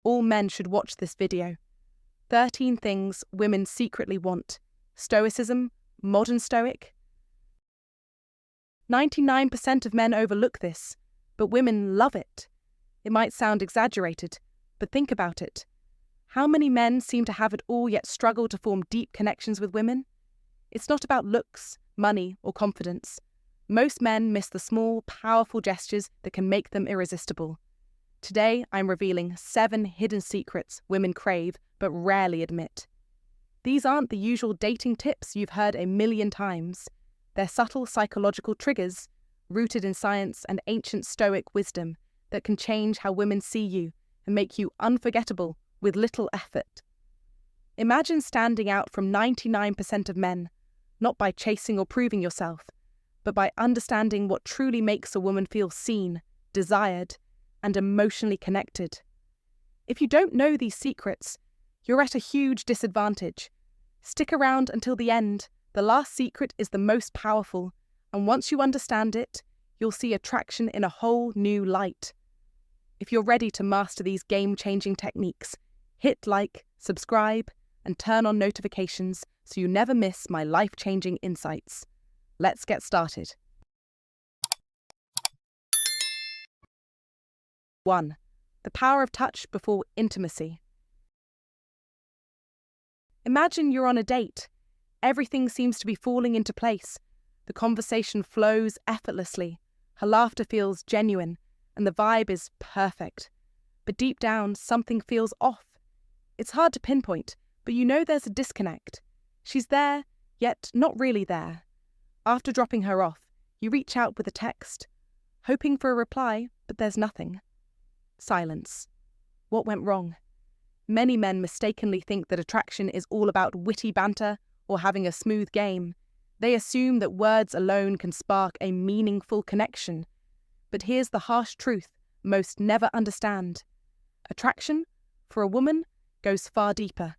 All men should watch this video. 13 things women secretly want. Stoicism, modern stoic. 99% of men overlook this, but women love it. It might sound exaggerated, but think about it. How many men seem to have it all yet struggle to form deep connections with women? It's not about looks, money, or confidence. Most men miss the small, powerful gestures that can make them irresistible. Today, I'm revealing 7 hidden secrets women crave but rarely admit. These aren't the usual dating tips you've heard a million times. They're subtle psychological triggers, rooted in science and ancient Stoic wisdom, that can change how women see you and make you unforgettable with little effort. Imagine standing out from 99% of men, not by chasing or proving yourself, but by understanding what truly makes a woman feel seen, desired, and emotionally connected. If you don't know these secrets, you're at a huge disadvantage. Stick around until the end. The last secret is the most powerful, and once you understand it, you'll see attraction in a whole new light. If you're ready to master these game-changing techniques, hit like, subscribe, and turn on notifications so you never miss my life-changing insights. Let's get started. 1. The power of touch before intimacy. Imagine you're on a date. Everything seems to be falling into place. The conversation flows effortlessly. Her laughter feels genuine, and the vibe is perfect. But deep down, something feels off. It's hard to pinpoint, but you know there's a disconnect. She's there, yet not really there. After dropping her off, you reach out with a text, hoping for a reply, but there's nothing. Silence. What went wrong? Many men mistakenly think that attraction is all about witty banter or having a smooth game. They assume that words alone can spark a meaningful connection. But here's the harsh truth most never understand. Attraction, for a woman, goes far deeper.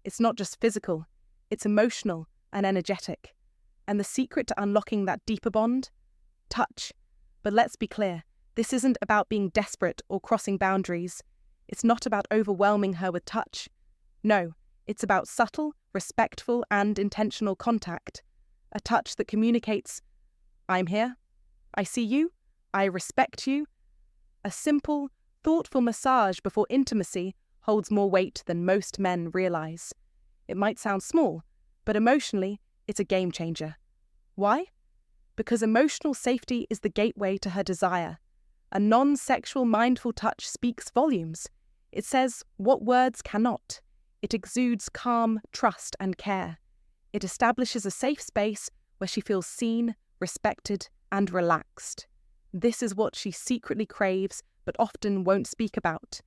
It's not just physical, it's emotional and energetic. And the secret to unlocking that deeper bond? Touch. But let's be clear, this isn't about being desperate or crossing boundaries. It's not about overwhelming her with touch. No, it's about subtle, respectful, and intentional contact. A touch that communicates, I'm here, I see you, I respect you. A simple, thoughtful massage before intimacy holds more weight than most men realize. It might sound small, but emotionally, it's a game changer. Why? Because emotional safety is the gateway to her desire. A non-sexual mindful touch speaks volumes. It says what words cannot. It exudes calm, trust, and care. It establishes a safe space where she feels seen, respected, and relaxed. This is what she secretly craves, but often won't speak about.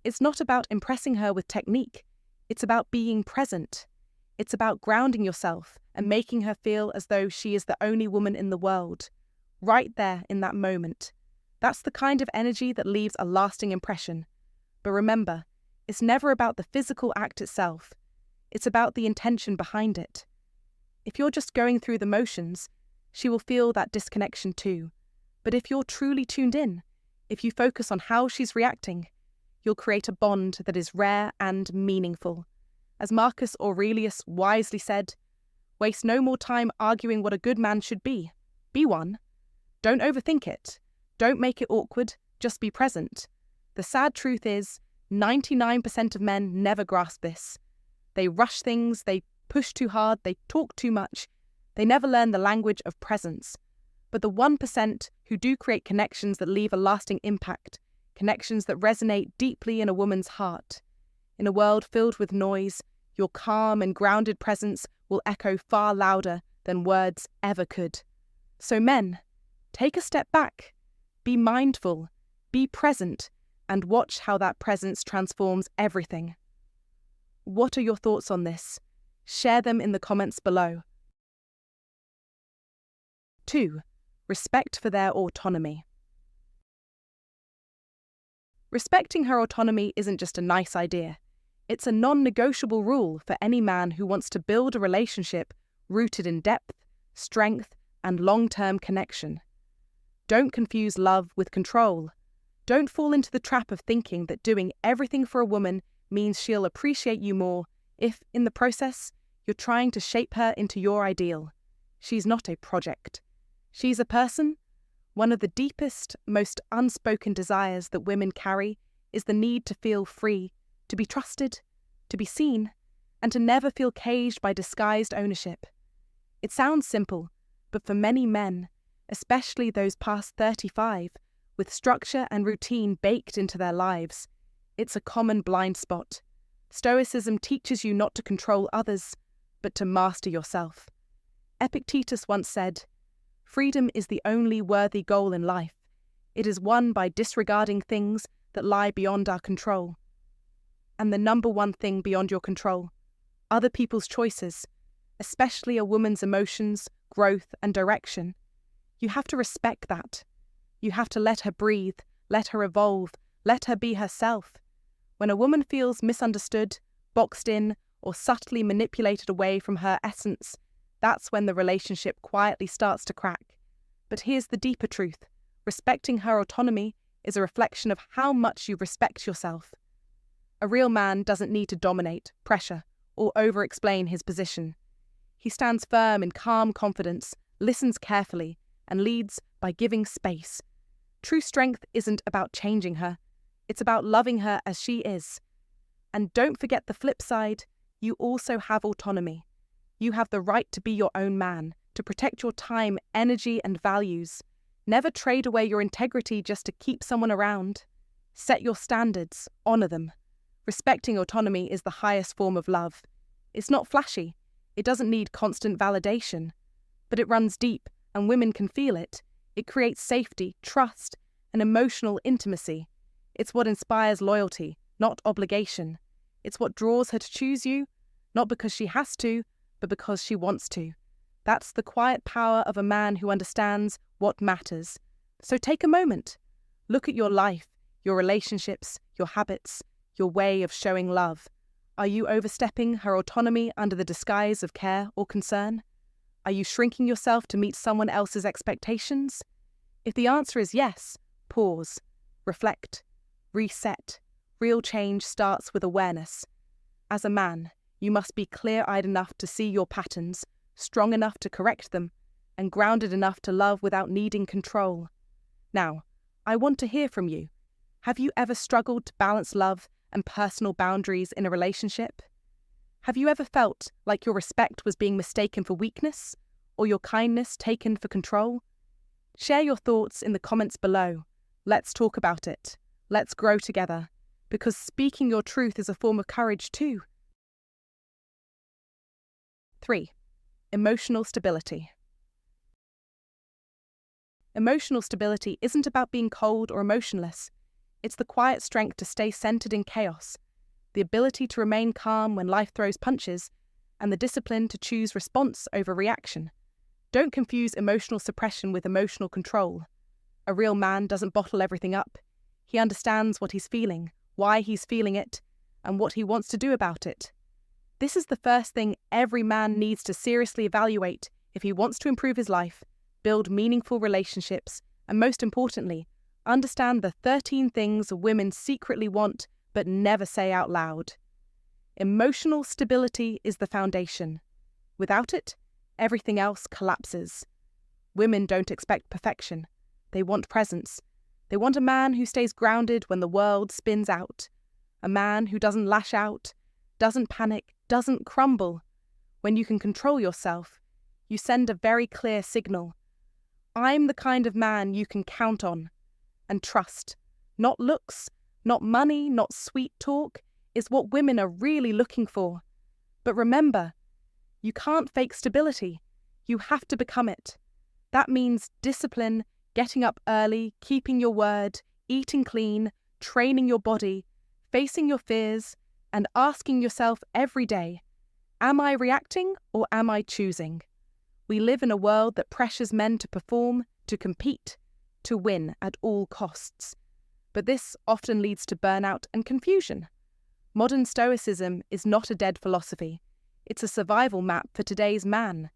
It's not about impressing her with technique. It's about being present. It's about grounding yourself and making her feel as though she is the only woman in the world, right there in that moment. That's the kind of energy that leaves a lasting impression. But remember, it's never about the physical act itself. It's about the intention behind it. If you're just going through the motions, she will feel that disconnection too. But if you're truly tuned in, if you focus on how she's reacting, you'll create a bond that is rare and meaningful. As Marcus Aurelius wisely said, waste no more time arguing what a good man should be. Be one. Don't overthink it. Don't make it awkward. Just be present. The sad truth is, 99% of men never grasp this. They rush things, they push too hard, they talk too much. They never learn the language of presence. But the 1% who do create connections that leave a lasting impact, connections that resonate deeply in a woman's heart. In a world filled with noise, your calm and grounded presence will echo far louder than words ever could. So men, take a step back. Be mindful, be present, and watch how that presence transforms everything. What are your thoughts on this? Share them in the comments below. 2. Respect for their autonomy. Respecting her autonomy isn't just a nice idea. It's a non-negotiable rule for any man who wants to build a relationship rooted in depth, strength, and long-term connection. Don't confuse love with control. Don't fall into the trap of thinking that doing everything for a woman means she'll appreciate you more if, in the process, you're trying to shape her into your ideal. She's not a project. She's a person. One of the deepest, most unspoken desires that women carry is the need to feel free, to be trusted, to be seen, and to never feel caged by disguised ownership. It sounds simple, but for many men, especially those past 35, with structure and routine baked into their lives, it's a common blind spot. Stoicism teaches you not to control others, but to master yourself. Epictetus once said, "Freedom is the only worthy goal in life. It is won by disregarding things that lie beyond our control." And the number one thing beyond your control, other people's choices, especially a woman's emotions, growth, and direction. You have to respect that. You have to let her breathe, let her evolve, let her be herself. When a woman feels misunderstood, boxed in, or subtly manipulated away from her essence, that's when the relationship quietly starts to crack. But here's the deeper truth. Respecting her autonomy is a reflection of how much you respect yourself. A real man doesn't need to dominate, pressure, or over-explain his position. He stands firm in calm confidence, listens carefully, and leads by giving space. True strength isn't about changing her. It's about loving her as she is. And don't forget the flip side. You also have autonomy. You have the right to be your own man, to protect your time, energy, and values. Never trade away your integrity just to keep someone around. Set your standards, honor them. Respecting autonomy is the highest form of love. It's not flashy. It doesn't need constant validation. But it runs deep, and women can feel it. It creates safety, trust, and emotional intimacy. It's what inspires loyalty, not obligation. It's what draws her to choose you, not because she has to, but because she wants to. That's the quiet power of a man who understands what matters. So take a moment. Look at your life, your relationships, your habits, your way of showing love. Are you overstepping her autonomy under the disguise of care or concern? Are you shrinking yourself to meet someone else's expectations? If the answer is yes, pause, reflect, reset. Real change starts with awareness. As a man, you must be clear-eyed enough to see your patterns, strong enough to correct them, and grounded enough to love without needing control. Now, I want to hear from you. Have you ever struggled to balance love and personal boundaries in a relationship? Have you ever felt like your respect was being mistaken for weakness, or your kindness taken for control? Share your thoughts in the comments below. Let's talk about it. Let's grow together, because speaking your truth is a form of courage too. 3. Emotional stability. Emotional stability isn't about being cold or emotionless. It's the quiet strength to stay centered in chaos, the ability to remain calm when life throws punches, and the discipline to choose response over reaction. Don't confuse emotional suppression with emotional control. A real man doesn't bottle everything up. He understands what he's feeling, why he's feeling it, and what he wants to do about it. This is the first thing every man needs to seriously evaluate if he wants to improve his life, build meaningful relationships, and most importantly, understand the 13 things women secretly want but never say out loud. Emotional stability is the foundation. Without it, everything else collapses. Women don't expect perfection. They want presence. They want a man who stays grounded when the world spins out. A man who doesn't lash out, doesn't panic, doesn't crumble. When you can control yourself, you send a very clear signal. I'm the kind of man you can count on and trust. Not looks, not money, not sweet talk, is what women are really looking for. But remember, you can't fake stability. You have to become it. That means discipline, getting up early, keeping your word, eating clean, training your body, facing your fears, and asking yourself every day, am I reacting or am I choosing? We live in a world that pressures men to perform, to compete, to win at all costs. But this often leads to burnout and confusion. Modern Stoicism is not a dead philosophy. It's a survival map for today's man.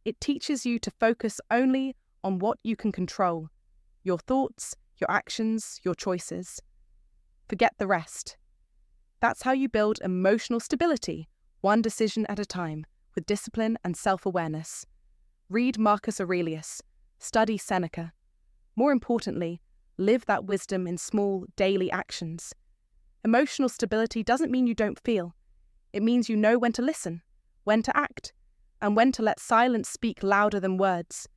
It teaches you to focus only on what you can control: your thoughts, your actions, your choices. Forget the rest. That's how you build emotional stability, one decision at a time, with discipline and self-awareness. Read Marcus Aurelius. Study Seneca. More importantly, live that wisdom in small, daily actions. Emotional stability doesn't mean you don't feel. It means you know when to listen, when to act, and when to let silence speak louder than words.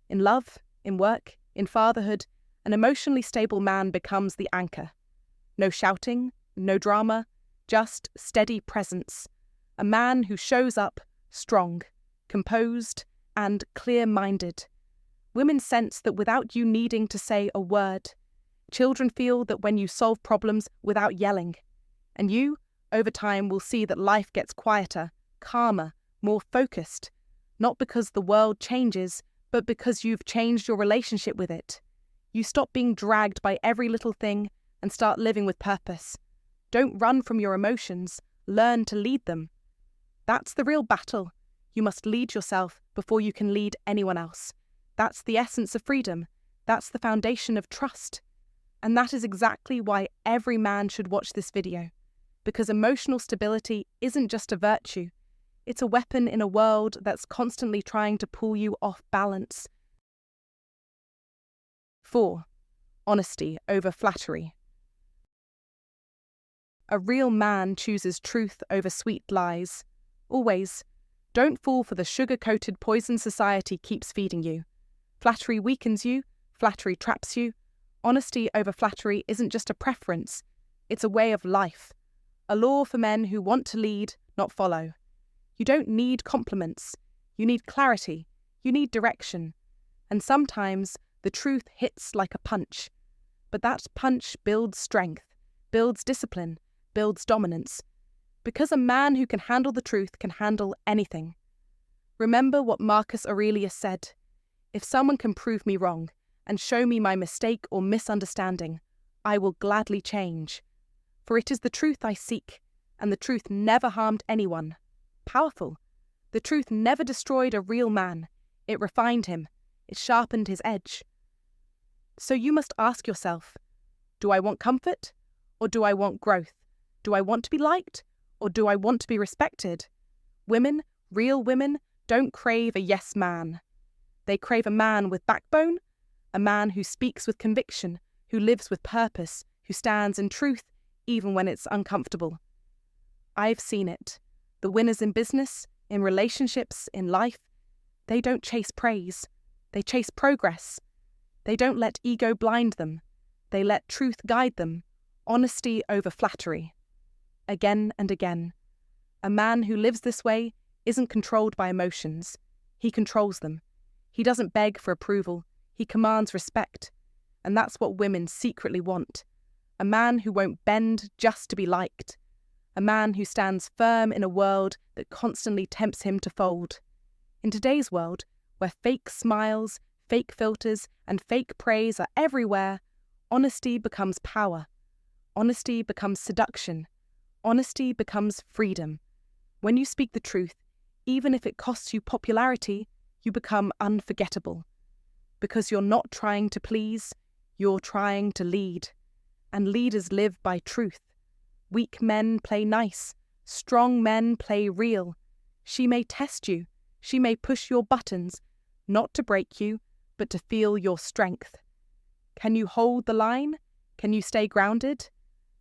In love, in work, in fatherhood, an emotionally stable man becomes the anchor. No shouting, no drama, just steady presence. A man who shows up strong, composed, and clear-minded. Women sense that without you needing to say a word. Children feel that when you solve problems without yelling. And you, over time, will see that life gets quieter, calmer, more focused. Not because the world changes, but because you've changed your relationship with it. You stop being dragged by every little thing and start living with purpose. Don't run from your emotions, learn to lead them. That's the real battle. You must lead yourself before you can lead anyone else. That's the essence of freedom. That's the foundation of trust. And that is exactly why every man should watch this video. Because emotional stability isn't just a virtue. It's a weapon in a world that's constantly trying to pull you off balance. 4. Honesty over flattery. A real man chooses truth over sweet lies. Always. Don't fall for the sugar-coated poison society keeps feeding you. Flattery weakens you, flattery traps you. Honesty over flattery isn't just a preference, it's a way of life. A law for men who want to lead, not follow. You don't need compliments. You need clarity. You need direction. And sometimes the truth hits like a punch. But that punch builds strength, builds discipline, builds dominance. Because a man who can handle the truth can handle anything. Remember what Marcus Aurelius said. If someone can prove me wrong and show me my mistake or misunderstanding, I will gladly change. For it is the truth I seek, and the truth never harmed anyone. Powerful. The truth never destroyed a real man. It refined him. It sharpened his edge. So you must ask yourself, do I want comfort or do I want growth? Do I want to be liked or do I want to be respected? Women, real women, don't crave a yes man. They crave a man with backbone, a man who speaks with conviction, who lives with purpose, who stands in truth even when it's uncomfortable. I've seen it. The winners in business, in relationships, in life, they don't chase praise. They chase progress. They don't let ego blind them. They let truth guide them. Honesty over flattery. Again and again. A man who lives this way isn't controlled by emotions. He controls them. He doesn't beg for approval. He commands respect. And that's what women secretly want. A man who won't bend just to be liked. A man who stands firm in a world that constantly tempts him to fold. In today's world, where fake smiles, fake filters, and fake praise are everywhere, honesty becomes power. Honesty becomes seduction. Honesty becomes freedom. When you speak the truth, even if it costs you popularity, you become unforgettable. Because you're not trying to please, you're trying to lead. And leaders live by truth. Weak men play nice. Strong men play real. She may test you. She may push your buttons, not to break you, but to feel your strength. Can you hold the line? Can you stay grounded?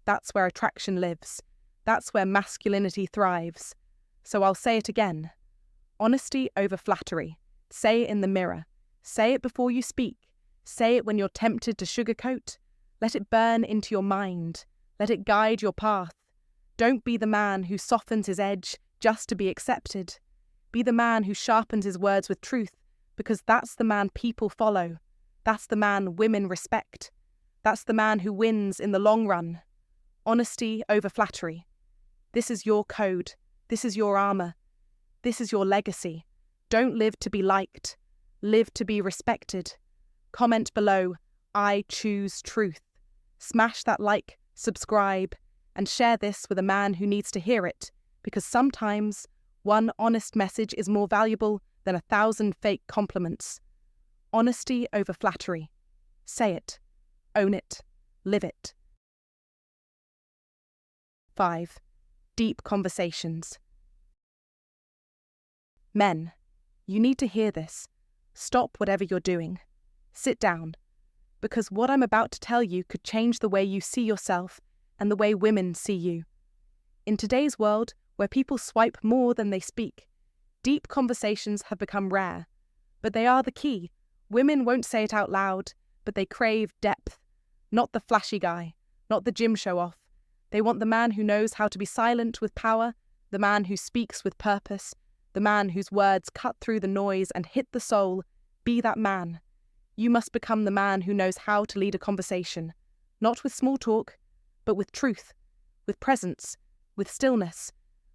That's where attraction lives. That's where masculinity thrives. So I'll say it again. Honesty over flattery. Say it in the mirror. Say it before you speak. Say it when you're tempted to sugarcoat. Let it burn into your mind. Let it guide your path. Don't be the man who softens his edge just to be accepted. Be the man who sharpens his words with truth, because that's the man people follow. That's the man women respect. That's the man who wins in the long run. Honesty over flattery. This is your code. This is your armor. This is your legacy. Don't live to be liked. Live to be respected. Comment below, I choose truth. Smash that like, subscribe, and share this with a man who needs to hear it, because sometimes one honest message is more valuable than 1,000 fake compliments. Honesty over flattery. Say it. Own it. Live it. 5. Deep conversations. Men, you need to hear this. Stop whatever you're doing. Sit down. Because what I'm about to tell you could change the way you see yourself and the way women see you. In today's world, where people swipe more than they speak, deep conversations have become rare. But they are the key. Women won't say it out loud, but they crave depth. Not the flashy guy, not the gym show-off. They want the man who knows how to be silent with power, the man who speaks with purpose, the man whose words cut through the noise and hit the soul. Be that man. You must become the man who knows how to lead a conversation, not with small talk, but with truth, with presence, with stillness,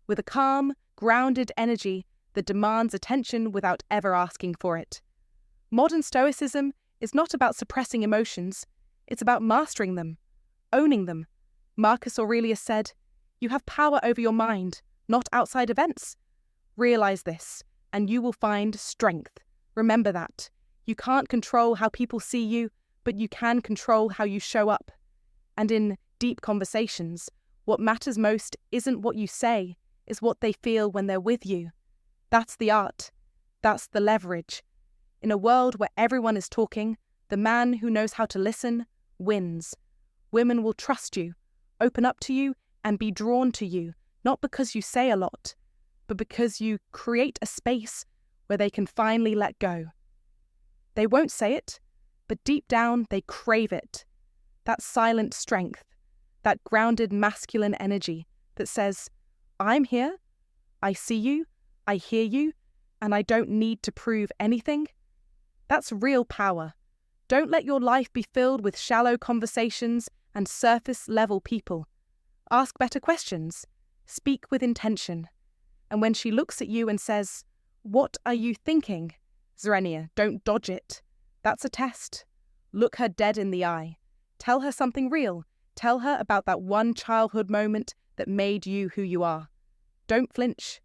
with a calm, grounded energy that demands attention without ever asking for it. Modern Stoicism is not about suppressing emotions, it's about mastering them, owning them. Marcus Aurelius said, "You have power over your mind, not outside events." Realize this, and you will find strength. Remember that. You can't control how people see you, but you can control how you show up. And in deep conversations, what matters most isn't what you say, it's what they feel when they're with you. That's the art. That's the leverage. In a world where everyone is talking, the man who knows how to listen wins. Women will trust you, open up to you, and be drawn to you, not because you say a lot, but because you create a space where they can finally let go. They won't say it, but deep down they crave it. That silent strength, that grounded masculine energy that says, "I'm here, I see you, I hear you, and I don't need to prove anything." That's real power. Don't let your life be filled with shallow conversations and surface-level people. Ask better questions. Speak with intention. And when she looks at you and says, "What are you thinking?" Xerenia, don't dodge it. That's a test. Look her dead in the eye. Tell her something real. Tell her about that one childhood moment that made you who you are. Don't flinch.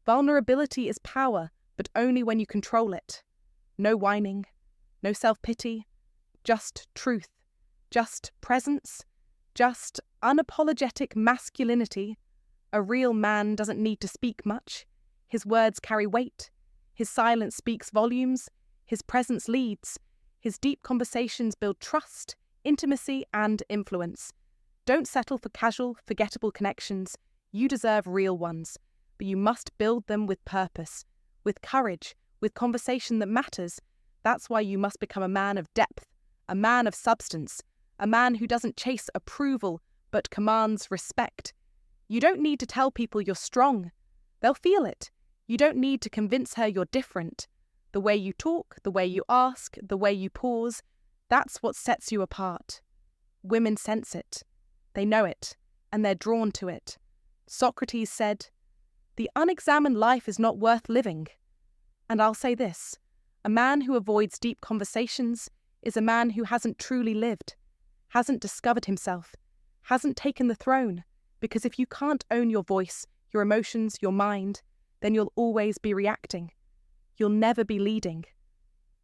Vulnerability is power, but only when you control it. No whining, no self-pity, just truth, just presence, just unapologetic masculinity. A real man doesn't need to speak much. His words carry weight. His silence speaks volumes. His presence leads. His deep conversations build trust, intimacy, and influence. Don't settle for casual, forgettable connections. You deserve real ones, but you must build them with purpose, with courage, with conversation that matters. That's why you must become a man of depth, a man of substance, a man who doesn't chase approval, but commands respect. You don't need to tell people you're strong. They'll feel it. You don't need to convince her you're different. The way you talk, the way you ask, the way you pause, that's what sets you apart. Women sense it. They know it, and they're drawn to it. Socrates said, "The unexamined life is not worth living." And I'll say this, a man who avoids deep conversations is a man who hasn't truly lived, hasn't discovered himself, hasn't taken the throne, because if you can't own your voice, your emotions, your mind, then you'll always be reacting. You'll never be leading.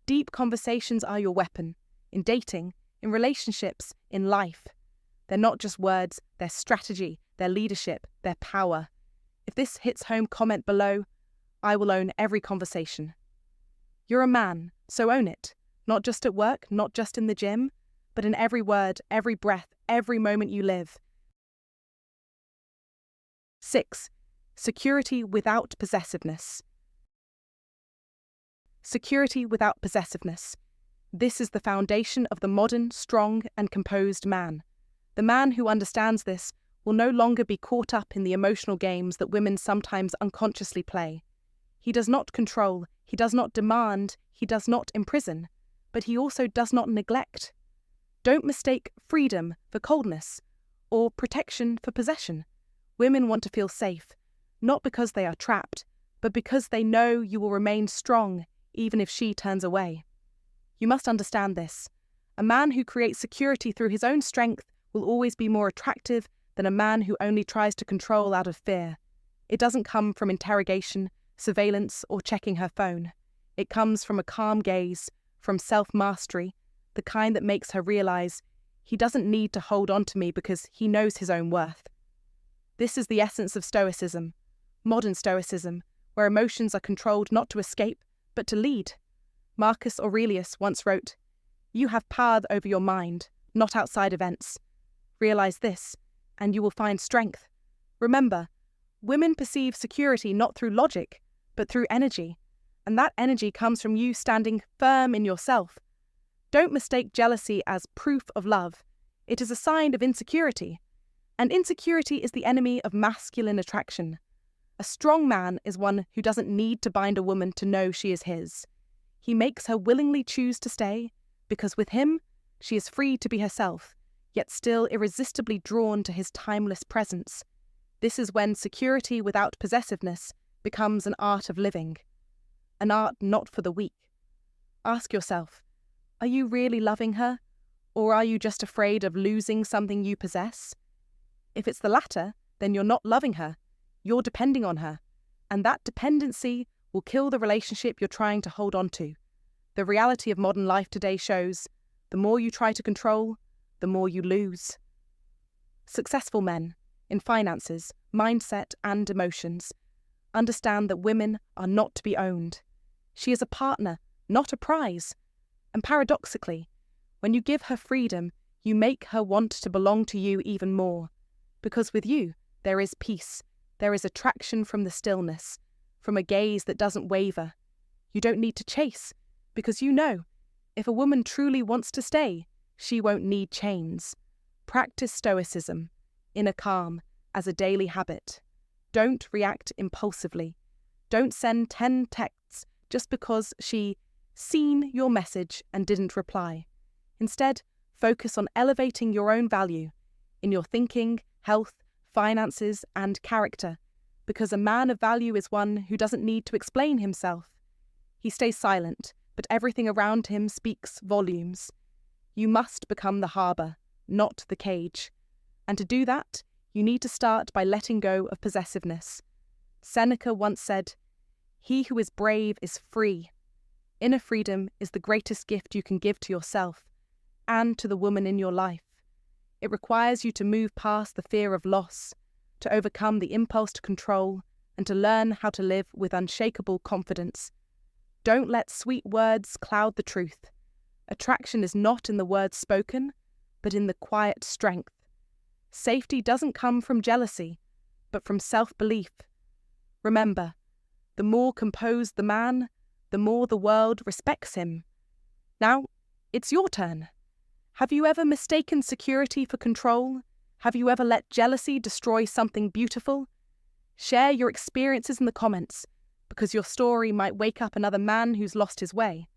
Deep conversations are your weapon, in dating, in relationships, in life. They're not just words, they're strategy, they're leadership, they're power. If this hits home, comment below. I will own every conversation. You're a man, so own it. Not just at work, not just in the gym, but in every word, every breath, every moment you live. 6. Security without possessiveness. Security without possessiveness. This is the foundation of the modern, strong, and composed man. The man who understands this will no longer be caught up in the emotional games that women sometimes unconsciously play. He does not control, he does not demand, he does not imprison, but he also does not neglect. Don't mistake freedom for coldness, or protection for possession. Women want to feel safe, not because they are trapped, but because they know you will remain strong even if she turns away. You must understand this. A man who creates security through his own strength will always be more attractive than a man who only tries to control out of fear. It doesn't come from interrogation, surveillance, or checking her phone. It comes from a calm gaze, from self-mastery, the kind that makes her realize He doesn't need to hold on to me because he knows his own worth. This is the essence of Stoicism, modern Stoicism, where emotions are controlled not to escape, but to lead. Marcus Aurelius once wrote, "You have power over your mind, not outside events. Realize this, and you will find strength. Remember, women perceive security not through logic, but through energy, and that energy comes from you standing firm in yourself. Don't mistake jealousy as proof of love. It is a sign of insecurity, and insecurity is the enemy of masculine attraction. A strong man is one who doesn't need to bind a woman to know she is his. He makes her willingly choose to stay, because with him, she is free to be herself, yet still irresistibly drawn to his timeless presence. This is when security without possessiveness becomes an art of living, an art not for the weak. Ask yourself, are you really loving her, or are you just afraid of losing something you possess? If it's the latter, then you're not loving her, you're depending on her, and that dependency will kill the relationship you're trying to hold on to. The reality of modern life today shows the more you try to control, the more you lose. Successful men, in finances, mindset, and emotions, understand that women are not to be owned. She is a partner, not a prize. And paradoxically, when you give her freedom, you make her want to belong to you even more. Because with you, there is peace, there is attraction from the stillness, from a gaze that doesn't waver. You don't need to chase, because you know, if a woman truly wants to stay, she won't need chains. Practice stoicism, inner calm, as a daily habit. Don't react impulsively. Don't send 10 texts just because she seen your message and didn't reply. Instead, focus on elevating your own value in your thinking, health, finances, and character, because a man of value is one who doesn't need to explain himself. He stays silent, but everything around him speaks volumes. You must become the harbour, not the cage. And to do that, you need to start by letting go of possessiveness. Seneca once said, "He who is brave is free." Inner freedom is the greatest gift you can give to yourself and to the woman in your life. It requires you to move past the fear of loss, to overcome the impulse to control, and to learn how to live with unshakable confidence. Don't let sweet words cloud the truth. Attraction is not in the words spoken, but in the quiet strength. Safety doesn't come from jealousy, but from self-belief. Remember, the more composed the man, the more the world respects him. Now, it's your turn. Have you ever mistaken security for control? Have you ever let jealousy destroy something beautiful? Share your experiences in the comments, because your story might wake up another man who's lost his way.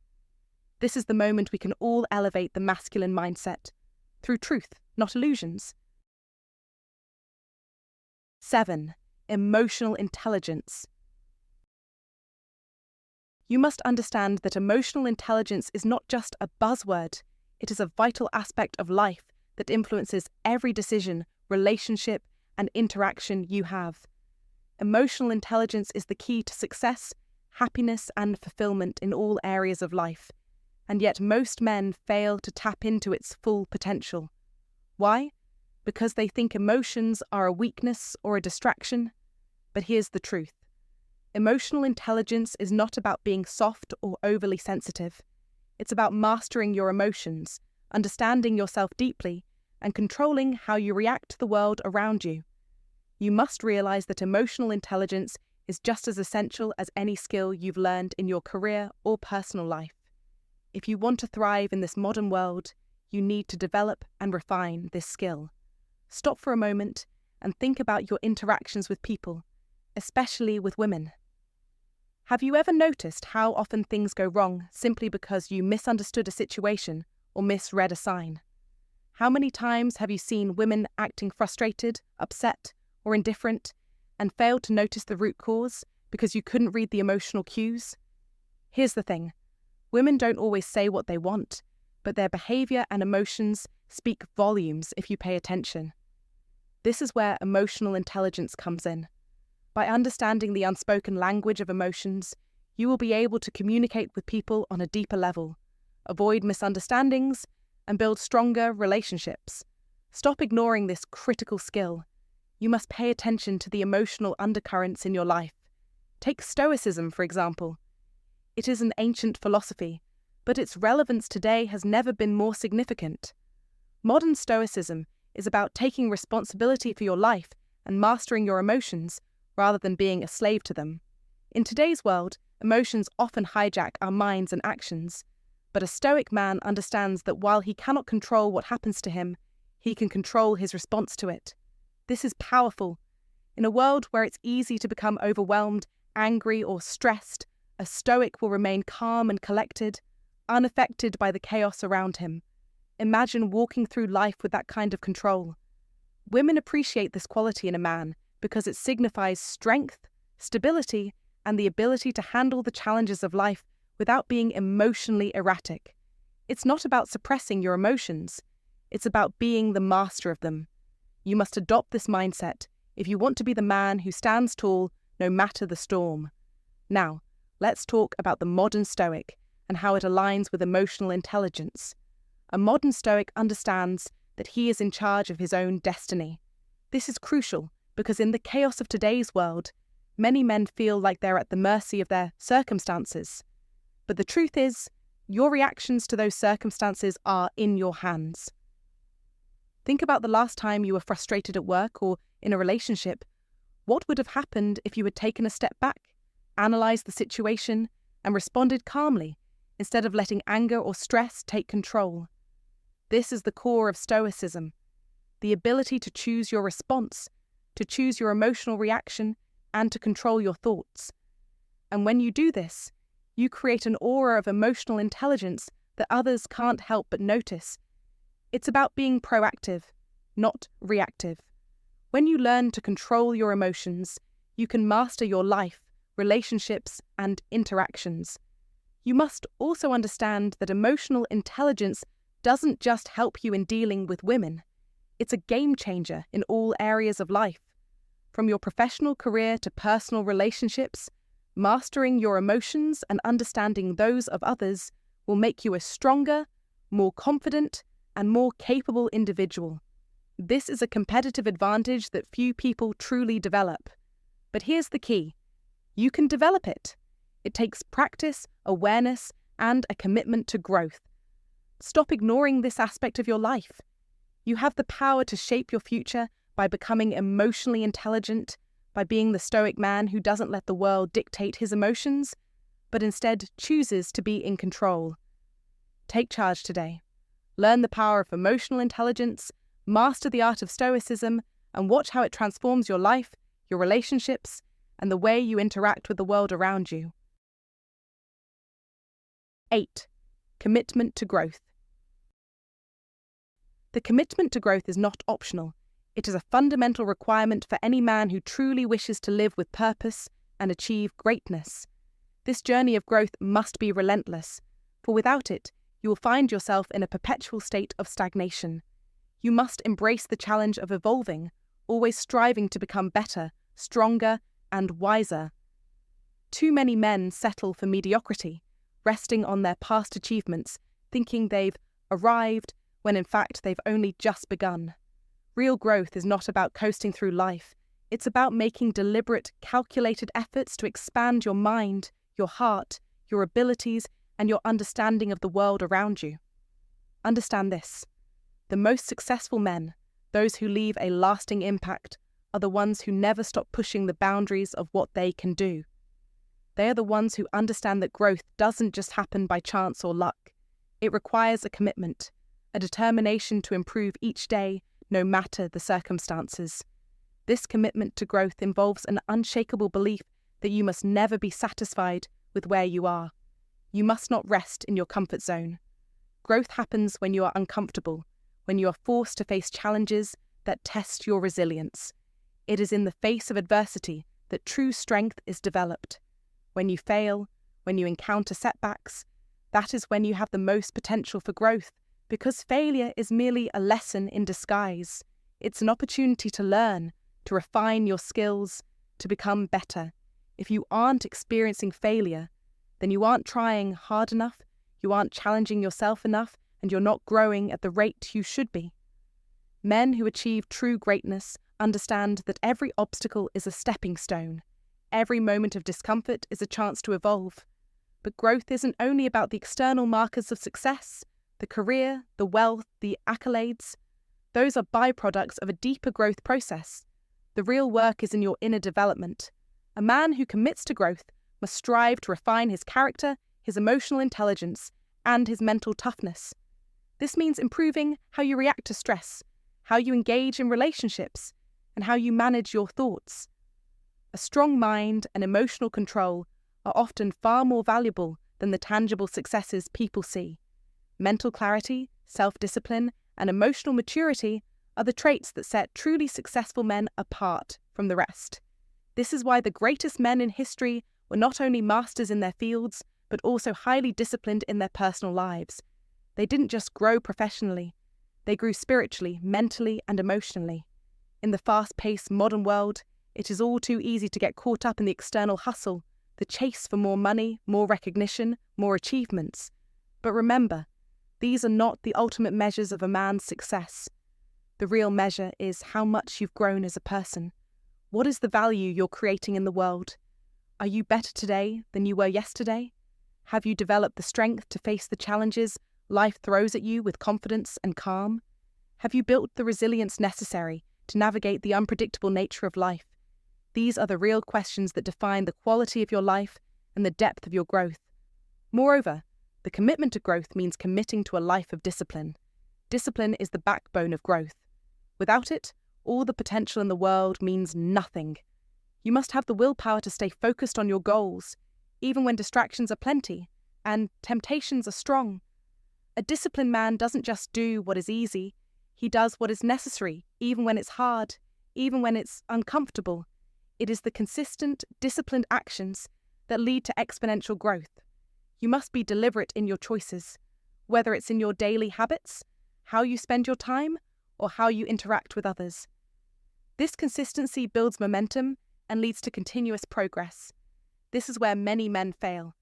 This is the moment we can all elevate the masculine mindset, through truth, not illusions. 7. Emotional intelligence. You must understand that emotional intelligence is not just a buzzword, it is a vital aspect of life that influences every decision, relationship, and interaction you have. Emotional intelligence is the key to success, happiness, and fulfillment in all areas of life, and yet most men fail to tap into its full potential. Why? Because they think emotions are a weakness or a distraction. But here's the truth. Emotional intelligence is not about being soft or overly sensitive. It's about mastering your emotions, understanding yourself deeply, and controlling how you react to the world around you. You must realize that emotional intelligence is just as essential as any skill you've learned in your career or personal life. If you want to thrive in this modern world, you need to develop and refine this skill. Stop for a moment and think about your interactions with people, especially with women. Have you ever noticed how often things go wrong simply because you misunderstood a situation or misread a sign? How many times have you seen women acting frustrated, upset, or indifferent and failed to notice the root cause because you couldn't read the emotional cues? Here's the thing. Women don't always say what they want, but their behavior and emotions speak volumes if you pay attention. This is where emotional intelligence comes in. By understanding the unspoken language of emotions, you will be able to communicate with people on a deeper level, avoid misunderstandings, and build stronger relationships. Stop ignoring this critical skill. You must pay attention to the emotional undercurrents in your life. Take Stoicism, for example. It is an ancient philosophy, but its relevance today has never been more significant. Modern Stoicism is about taking responsibility for your life and mastering your emotions rather than being a slave to them. In today's world, emotions often hijack our minds and actions, but a Stoic man understands that while he cannot control what happens to him, he can control his response to it. This is powerful. In a world where it's easy to become overwhelmed, angry, or stressed, a Stoic will remain calm and collected, unaffected by the chaos around him. Imagine walking through life with that kind of control. Women appreciate this quality in a man because it signifies strength, stability, and the ability to handle the challenges of life without being emotionally erratic. It's not about suppressing your emotions. It's about being the master of them. You must adopt this mindset if you want to be the man who stands tall no matter the storm. Now, let's talk about the modern Stoic and how it aligns with emotional intelligence. A modern Stoic understands that he is in charge of his own destiny. This is crucial because in the chaos of today's world, many men feel like they're at the mercy of their circumstances. But the truth is, your reactions to those circumstances are in your hands. Think about the last time you were frustrated at work or in a relationship. What would have happened if you had taken a step back, analysed the situation, and responded calmly, instead of letting anger or stress take control? This is the core of Stoicism, the ability to choose your response, to choose your emotional reaction, and to control your thoughts. And when you do this, you create an aura of emotional intelligence that others can't help but notice. It's about being proactive, not reactive. When you learn to control your emotions, you can master your life, relationships, and interactions. You must also understand that emotional intelligence doesn't just help you in dealing with women. It's a game changer in all areas of life. From your professional career to personal relationships, mastering your emotions and understanding those of others will make you a stronger, more confident, and more capable individual. This is a competitive advantage that few people truly develop. But here's the key. You can develop it. It takes practice, awareness, and a commitment to growth. Stop ignoring this aspect of your life. You have the power to shape your future by becoming emotionally intelligent, by being the Stoic man who doesn't let the world dictate his emotions, but instead chooses to be in control. Take charge today. Learn the power of emotional intelligence, master the art of Stoicism, and watch how it transforms your life, your relationships, and the way you interact with the world around you. 8. Commitment to growth. The commitment to growth is not optional. It is a fundamental requirement for any man who truly wishes to live with purpose and achieve greatness. This journey of growth must be relentless, for without it, you will find yourself in a perpetual state of stagnation. You must embrace the challenge of evolving, always striving to become better, stronger, and wiser. Too many men settle for mediocrity, resting on their past achievements, thinking they've arrived when in fact they've only just begun. Real growth is not about coasting through life. It's about making deliberate, calculated efforts to expand your mind, your heart, your abilities, and your understanding of the world around you. Understand this. The most successful men, those who leave a lasting impact, are the ones who never stop pushing the boundaries of what they can do. They are the ones who understand that growth doesn't just happen by chance or luck. It requires a commitment, a determination to improve each day, no matter the circumstances. This commitment to growth involves an unshakable belief that you must never be satisfied with where you are. You must not rest in your comfort zone. Growth happens when you are uncomfortable, when you are forced to face challenges that test your resilience. It is in the face of adversity that true strength is developed. When you fail, when you encounter setbacks, that is when you have the most potential for growth, because failure is merely a lesson in disguise. It's an opportunity to learn, to refine your skills, to become better. If you aren't experiencing failure, then you aren't trying hard enough, you aren't challenging yourself enough, and you're not growing at the rate you should be. Men who achieve true greatness understand that every obstacle is a stepping stone. Every moment of discomfort is a chance to evolve. But growth isn't only about the external markers of success, the career, the wealth, the accolades. Those are byproducts of a deeper growth process. The real work is in your inner development. A man who commits to growth must strive to refine his character, his emotional intelligence, and his mental toughness. This means improving how you react to stress, how you engage in relationships, and how you manage your thoughts. A strong mind and emotional control are often far more valuable than the tangible successes people see. Mental clarity, self-discipline, and emotional maturity are the traits that set truly successful men apart from the rest. This is why the greatest men in history were not only masters in their fields, but also highly disciplined in their personal lives. They didn't just grow professionally, they grew spiritually, mentally, and emotionally. In the fast-paced modern world, it is all too easy to get caught up in the external hustle, the chase for more money, more recognition, more achievements. But remember, these are not the ultimate measures of a man's success. The real measure is how much you've grown as a person. What is the value you're creating in the world? Are you better today than you were yesterday? Have you developed the strength to face the challenges life throws at you with confidence and calm? Have you built the resilience necessary to navigate the unpredictable nature of life? These are the real questions that define the quality of your life and the depth of your growth. Moreover, the commitment to growth means committing to a life of discipline. Discipline is the backbone of growth. Without it, all the potential in the world means nothing. You must have the willpower to stay focused on your goals, even when distractions are plenty and temptations are strong. A disciplined man doesn't just do what is easy, he does what is necessary, even when it's hard, even when it's uncomfortable. It is the consistent, disciplined actions that lead to exponential growth. You must be deliberate in your choices, whether it's in your daily habits, how you spend your time, or how you interact with others. This consistency builds momentum and leads to continuous progress. This is where many men fail.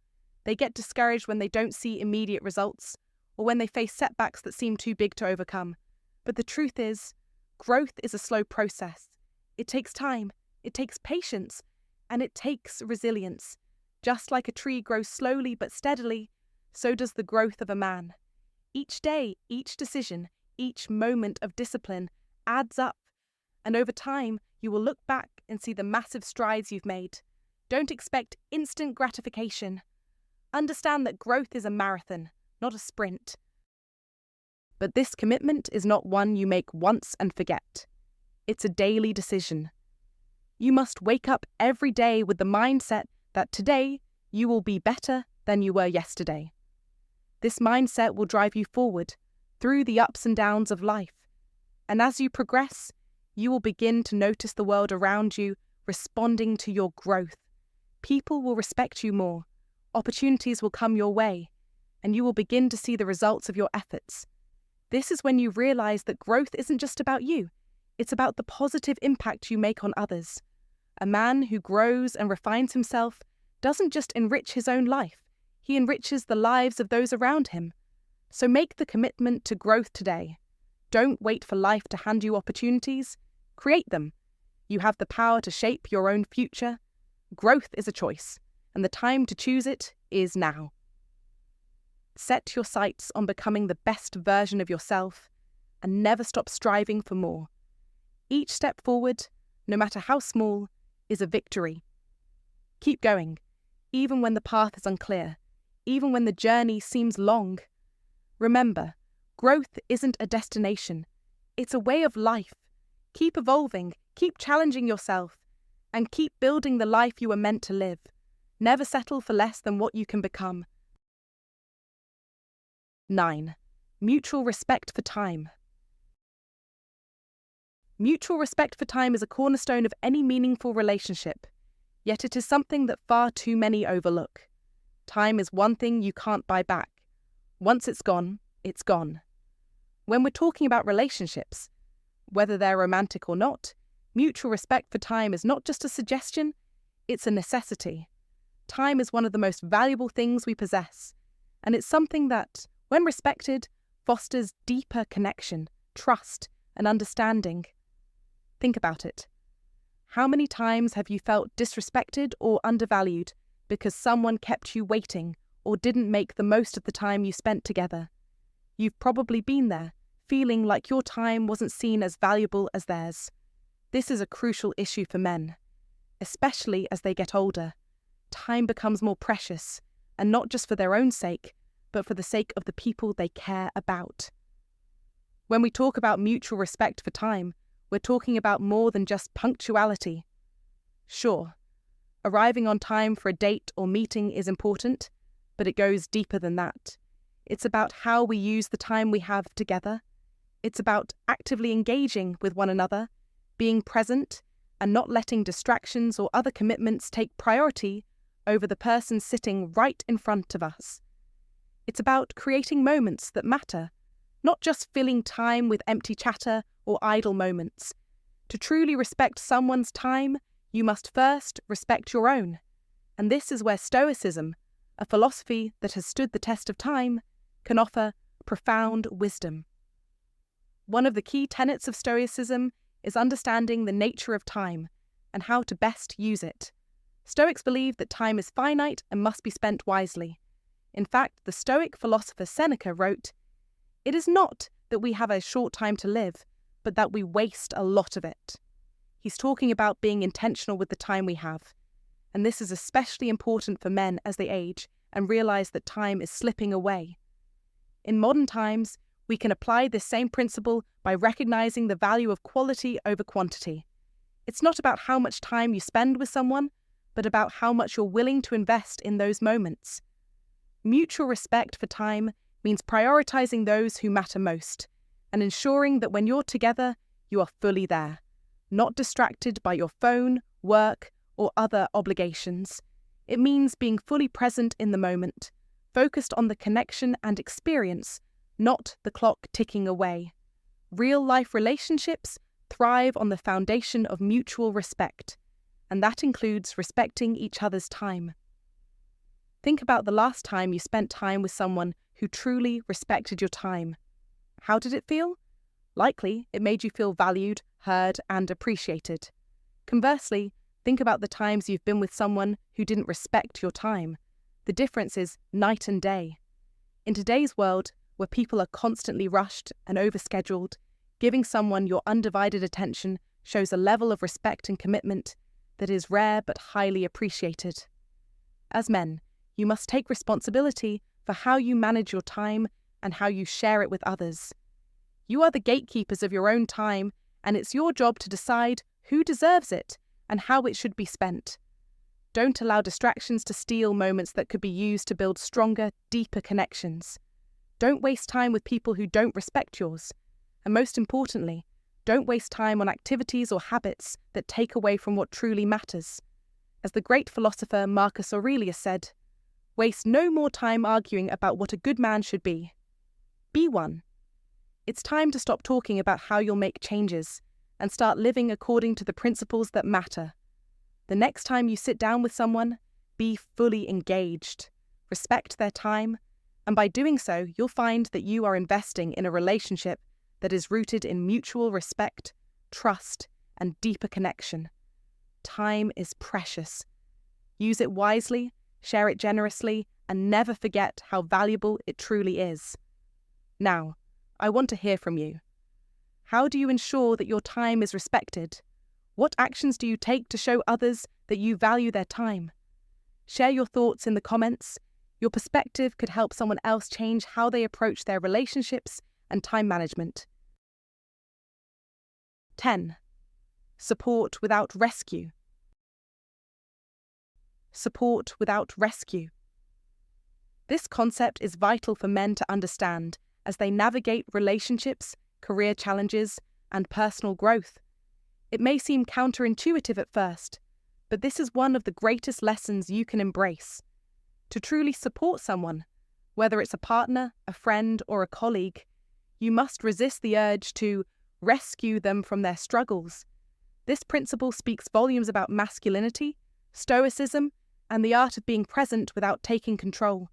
They get discouraged when they don't see immediate results, or when they face setbacks that seem too big to overcome. But the truth is, growth is a slow process. It takes time, it takes patience, and it takes resilience. Just like a tree grows slowly but steadily, so does the growth of a man. Each day, each decision, each moment of discipline adds up, and over time, you will look back and see the massive strides you've made. Don't expect instant gratification. Understand that growth is a marathon, not a sprint. But this commitment is not one you make once and forget. It's a daily decision. You must wake up every day with the mindset that today you will be better than you were yesterday. This mindset will drive you forward through the ups and downs of life. And as you progress, you will begin to notice the world around you responding to your growth. People will respect you more, opportunities will come your way, and you will begin to see the results of your efforts. This is when you realize that growth isn't just about you, it's about the positive impact you make on others. A man who grows and refines himself doesn't just enrich his own life, he enriches the lives of those around him. So make the commitment to growth today. Don't wait for life to hand you opportunities. Create them. You have the power to shape your own future. Growth is a choice, and the time to choose it is now. Set your sights on becoming the best version of yourself and never stop striving for more. Each step forward, no matter how small, is a victory. Keep going, even when the path is unclear, even when the journey seems long. Remember, growth isn't a destination, it's a way of life. Keep evolving, keep challenging yourself, and keep building the life you were meant to live. Never settle for less than what you can become. 9. Mutual respect for time. Mutual respect for time is a cornerstone of any meaningful relationship, yet it is something that far too many overlook. Time is one thing you can't buy back. Once it's gone, it's gone. When we're talking about relationships, whether they're romantic or not, mutual respect for time is not just a suggestion, it's a necessity. Time is one of the most valuable things we possess, and it's something that, when respected, fosters deeper connection, trust, and understanding. Think about it. How many times have you felt disrespected or undervalued because someone kept you waiting or didn't make the most of the time you spent together? You've probably been there, feeling like your time wasn't seen as valuable as theirs. This is a crucial issue for men, especially as they get older. Time becomes more precious, and not just for their own sake, but for the sake of the people they care about. When we talk about mutual respect for time, we're talking about more than just punctuality. Sure, arriving on time for a date or meeting is important, but it goes deeper than that. It's about how we use the time we have together. It's about actively engaging with one another, being present, and not letting distractions or other commitments take priority over the person sitting right in front of us. It's about creating moments that matter, not just filling time with empty chatter or idle moments. To truly respect someone's time, you must first respect your own. And this is where Stoicism, a philosophy that has stood the test of time, can offer profound wisdom. One of the key tenets of Stoicism is understanding the nature of time and how to best use it. Stoics believe that time is finite and must be spent wisely. In fact, the Stoic philosopher Seneca wrote, "It is not that we have a short time to live, but that we waste a lot of it." He's talking about being intentional with the time we have. And this is especially important for men as they age and realize that time is slipping away. In modern times, we can apply this same principle by recognizing the value of quality over quantity. It's not about how much time you spend with someone, but about how much you're willing to invest in those moments. Mutual respect for time means prioritizing those who matter most and ensuring that when you're together, you are fully there, not distracted by your phone, work, or other obligations. It means being fully present in the moment, focused on the connection and experience, not the clock ticking away. Real-life relationships thrive on the foundation of mutual respect, and that includes respecting each other's time. Think about the last time you spent time with someone who truly respected your time. How did it feel? Likely, it made you feel valued, heard, and appreciated. Conversely, think about the times you've been with someone who didn't respect your time. The difference is night and day. In today's world, where people are constantly rushed and overscheduled, giving someone your undivided attention shows a level of respect and commitment that is rare but highly appreciated. As men, you must take responsibility for how you manage your time and how you share it with others. You are the gatekeepers of your own time, and it's your job to decide who deserves it and how it should be spent. Don't allow distractions to steal moments that could be used to build stronger, deeper connections. Don't waste time with people who don't respect yours. And most importantly, don't waste time on activities or habits that take away from what truly matters. As the great philosopher Marcus Aurelius said, "Waste no more time arguing about what a good man should be. Be one." It's time to stop talking about how you'll make changes and start living according to the principles that matter. The next time you sit down with someone, be fully engaged, respect their time, and by doing so, you'll find that you are investing in a relationship that is rooted in mutual respect, trust, and deeper connection. Time is precious. Use it wisely, share it generously, and never forget how valuable it truly is. Now, I want to hear from you. How do you ensure that your time is respected? What actions do you take to show others that you value their time? Share your thoughts in the comments. Your perspective could help someone else change how they approach their relationships and time management. 10. Support without rescue. Support without rescue. This concept is vital for men to understand as they navigate relationships, career challenges, and personal growth. It may seem counterintuitive at first, but this is one of the greatest lessons you can embrace. To truly support someone, whether it's a partner, a friend, or a colleague, you must resist the urge to rescue them from their struggles. This principle speaks volumes about masculinity, stoicism, and the art of being present without taking control.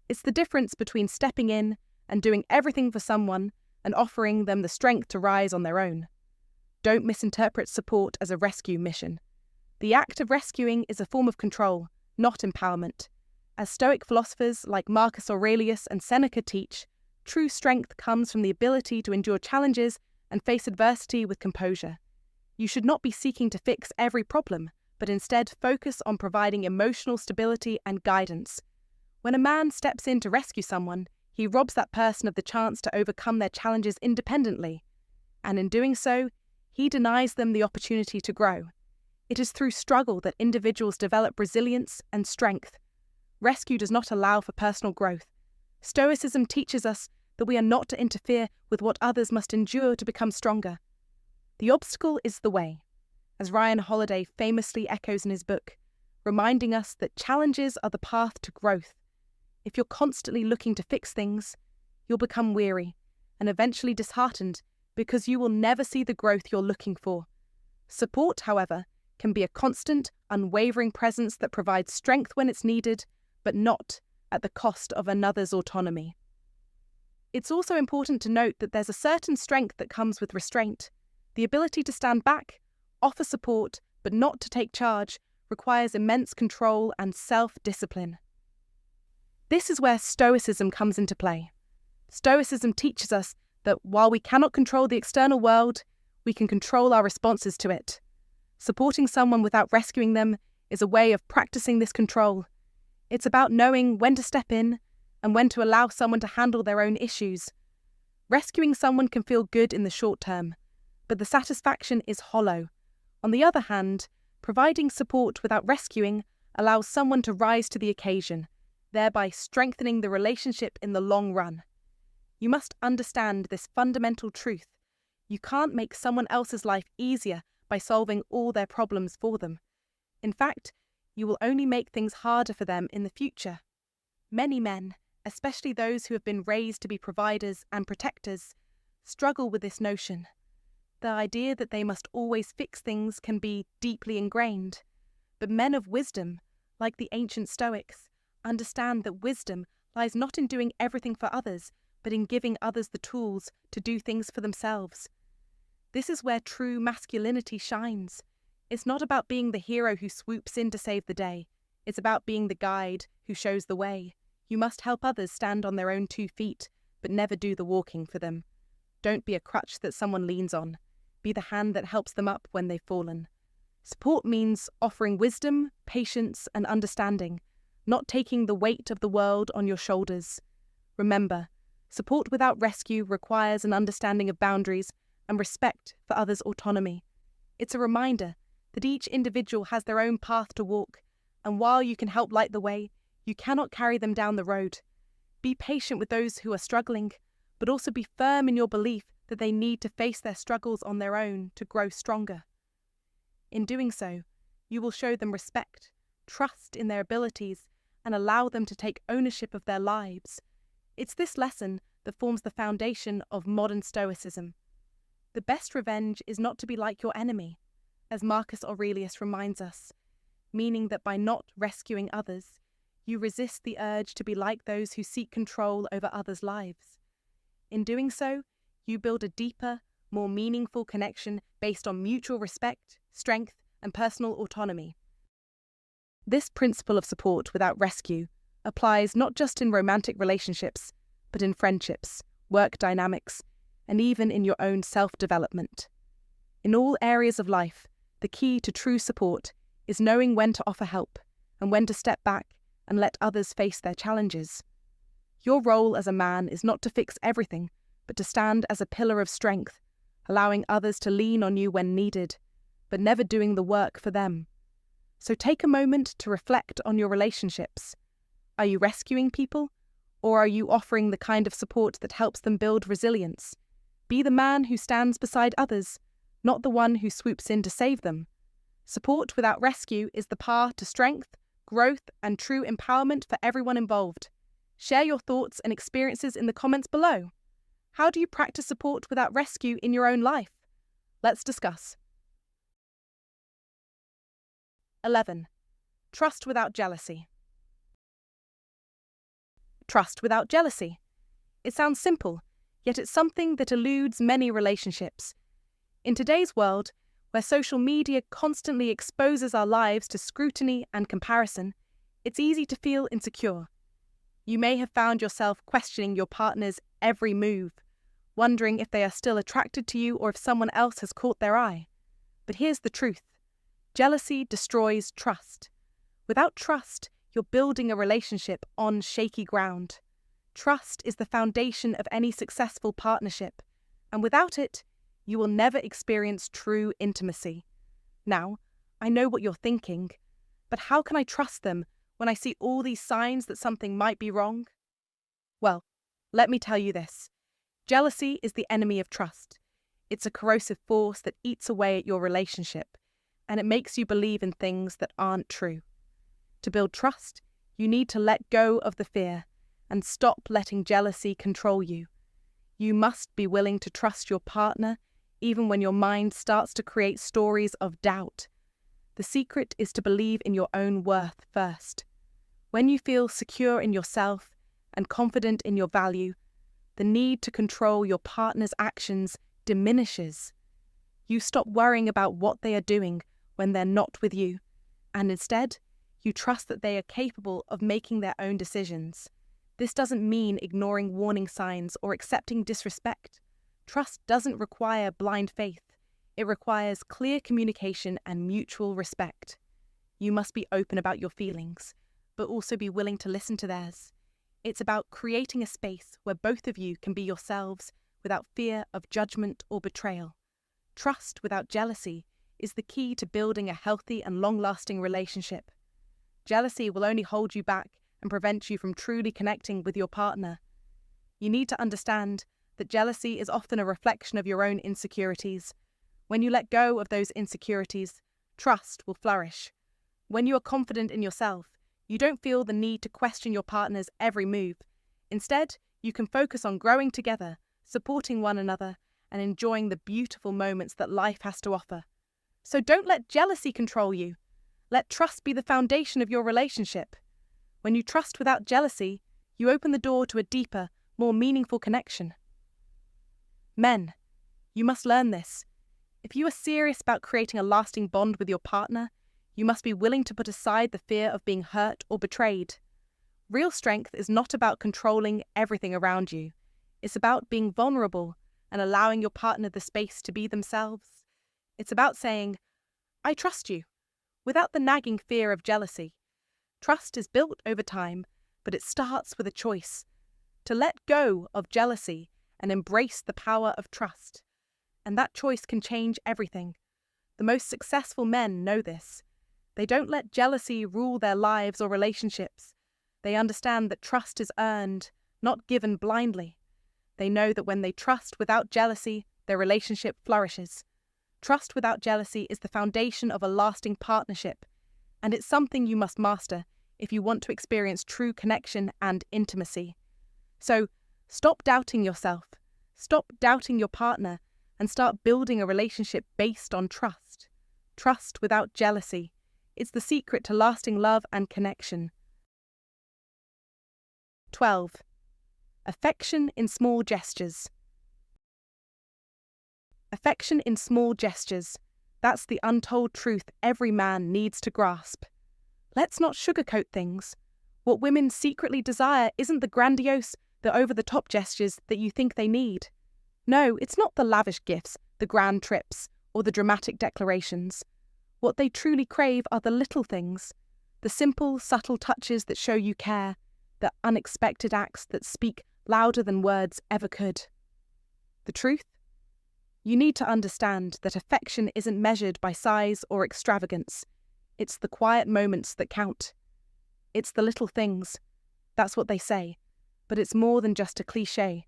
It's the difference between stepping in and doing everything for someone and offering them the strength to rise on their own. Don't misinterpret support as a rescue mission. The act of rescuing is a form of control, not empowerment. As Stoic philosophers like Marcus Aurelius and Seneca teach, true strength comes from the ability to endure challenges and face adversity with composure. You should not be seeking to fix every problem, but instead focus on providing emotional stability and guidance. When a man steps in to rescue someone, he robs that person of the chance to overcome their challenges independently, and in doing so, he denies them the opportunity to grow. It is through struggle that individuals develop resilience and strength. Rescue does not allow for personal growth. Stoicism teaches us that we are not to interfere with what others must endure to become stronger. The obstacle is the way, as Ryan Holiday famously echoes in his book, reminding us that challenges are the path to growth. If you're constantly looking to fix things, you'll become weary and eventually disheartened because you will never see the growth you're looking for. Support, however, can be a constant, unwavering presence that provides strength when it's needed, but not at the cost of another's autonomy. It's also important to note that there's a certain strength that comes with restraint. The ability to stand back, offer support, but not to take charge, requires immense control and self-discipline. This is where Stoicism comes into play. Stoicism teaches us that while we cannot control the external world, we can control our responses to it. Supporting someone without rescuing them is a way of practicing this control. It's about knowing when to step in and when to allow someone to handle their own issues. Rescuing someone can feel good in the short term, but the satisfaction is hollow. On the other hand, providing support without rescuing allows someone to rise to the occasion, thereby strengthening the relationship in the long run. You must understand this fundamental truth. You can't make someone else's life easier by solving all their problems for them. In fact, you will only make things harder for them in the future. Many men, especially those who have been raised to be providers and protectors, struggle with this notion. The idea that they must always fix things can be deeply ingrained. But men of wisdom, like the ancient Stoics, understand that wisdom lies not in doing everything for others, but in giving others the tools to do things for themselves. This is where true masculinity shines. It's not about being the hero who swoops in to save the day. It's about being the guide who shows the way. You must help others stand on their own 2 feet, but never do the walking for them. Don't be a crutch that someone leans on. Be the hand that helps them up when they've fallen. Support means offering wisdom, patience, and understanding, not taking the weight of the world on your shoulders. Remember, support without rescue requires an understanding of boundaries and respect for others' autonomy. It's a reminder that each individual has their own path to walk, and while you can help light the way, you cannot carry them down the road. Be patient with those who are struggling, but also be firm in your belief that they need to face their struggles on their own to grow stronger. In doing so, you will show them respect, trust in their abilities, and allow them to take ownership of their lives. It's this lesson that forms the foundation of modern Stoicism. The best revenge is not to be like your enemy, as Marcus Aurelius reminds us, meaning that by not rescuing others, you resist the urge to be like those who seek control over others' lives. In doing so, you build a deeper, more meaningful connection based on mutual respect, strength, and personal autonomy. This principle of support without rescue applies not just in romantic relationships, but in friendships, work dynamics, and even in your own self-development. In all areas of life, the key to true support is knowing when to offer help and when to step back and let others face their challenges. Your role as a man is not to fix everything, but to stand as a pillar of strength, allowing others to lean on you when needed, but never doing the work for them. So take a moment to reflect on your relationships. Are you rescuing people, or are you offering the kind of support that helps them build resilience? Be the man who stands beside others, not the one who swoops in to save them. Support without rescue is the path to strength, growth, and true empowerment for everyone involved. Share your thoughts and experiences in the comments below. How do you practice support without rescue in your own life? Let's discuss. 11. Trust without jealousy. Trust without jealousy. It sounds simple, yet it's something that eludes many relationships. In today's world, where social media constantly exposes our lives to scrutiny and comparison, it's easy to feel insecure. You may have found yourself questioning your partner's every move, wondering if they are still attracted to you or if someone else has caught their eye. But here's the truth. Jealousy destroys trust. Without trust, you're building a relationship on shaky ground. Trust is the foundation of any successful partnership, and without it, you will never experience true intimacy. Now, I know what you're thinking, but how can I trust them when I see all these signs that something might be wrong? Well, let me tell you this. Jealousy is the enemy of trust. It's a corrosive force that eats away at your relationship, and it makes you believe in things that aren't true. To build trust, you need to let go of the fear and stop letting jealousy control you. You must be willing to trust your partner even when your mind starts to create stories of doubt. The secret is to believe in your own worth first. When you feel secure in yourself and confident in your value, the need to control your partner's actions diminishes. You stop worrying about what they are doing when they're not with you, and instead, you trust that they are capable of making their own decisions. This doesn't mean ignoring warning signs or accepting disrespect. Trust doesn't require blind faith. It requires clear communication and mutual respect. You must be open about your feelings, but also be willing to listen to theirs. It's about creating a space where both of you can be yourselves without fear of judgment or betrayal. Trust without jealousy is the key to building a healthy and long-lasting relationship. Jealousy will only hold you back and prevent you from truly connecting with your partner. You need to understand that jealousy is often a reflection of your own insecurities. When you let go of those insecurities, trust will flourish. When you are confident in yourself, you don't feel the need to question your partner's every move. Instead, you can focus on growing together, supporting one another, and enjoying the beautiful moments that life has to offer. So don't let jealousy control you. Let trust be the foundation of your relationship. When you trust without jealousy, you open the door to a deeper, more meaningful connection. Men, you must learn this. If you are serious about creating a lasting bond with your partner, you must be willing to put aside the fear of being hurt or betrayed. Real strength is not about controlling everything around you. It's about being vulnerable and allowing your partner the space to be themselves. It's about saying, "I trust you," without the nagging fear of jealousy. Trust is built over time, but it starts with a choice to let go of jealousy and embrace the power of trust. And that choice can change everything. The most successful men know this. They don't let jealousy rule their lives or relationships. They understand that trust is earned, not given blindly. They know that when they trust without jealousy, their relationship flourishes. Trust without jealousy is the foundation of a lasting partnership, and it's something you must master if you want to experience true connection and intimacy. So, stop doubting yourself, stop doubting your partner, and start building a relationship based on trust. Trust without jealousy. It's the secret to lasting love and connection. 12. Affection in small gestures. Affection in small gestures. That's the untold truth every man needs to grasp. Let's not sugarcoat things. What women secretly desire isn't the grandiose, the over-the-top gestures that you think they need. No, it's not the lavish gifts, the grand trips, or the dramatic declarations. What they truly crave are the little things, the simple, subtle touches that show you care, the unexpected acts that speak louder than words ever could. The truth? You need to understand that affection isn't measured by size or extravagance. It's the quiet moments that count. It's the little things. That's what they say. But it's more than just a cliché.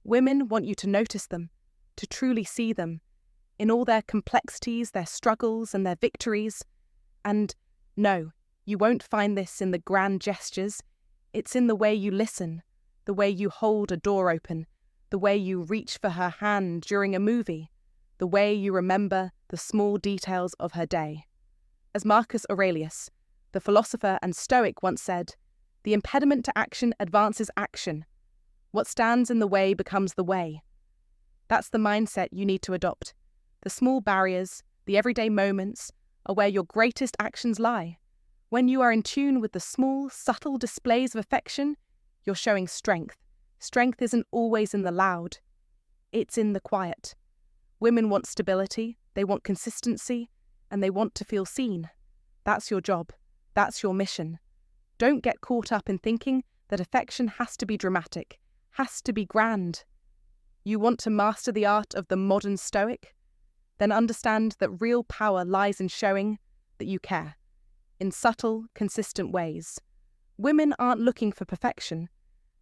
Women want you to notice them, to truly see them, in all their complexities, their struggles, and their victories. And no, you won't find this in the grand gestures. It's in the way you listen, the way you hold a door open, the way you reach for her hand during a movie, the way you remember the small details of her day. As Marcus Aurelius, the philosopher and Stoic, once said, "The impediment to action advances action." What stands in the way becomes the way. That's the mindset you need to adopt. The small barriers, the everyday moments, are where your greatest actions lie. When you are in tune with the small, subtle displays of affection, you're showing strength. Strength isn't always in the loud. It's in the quiet. Women want stability, they want consistency, and they want to feel seen. That's your job. That's your mission. Don't get caught up in thinking that affection has to be dramatic, has to be grand. You want to master the art of the modern stoic? Then understand that real power lies in showing that you care, in subtle, consistent ways. Women aren't looking for perfection.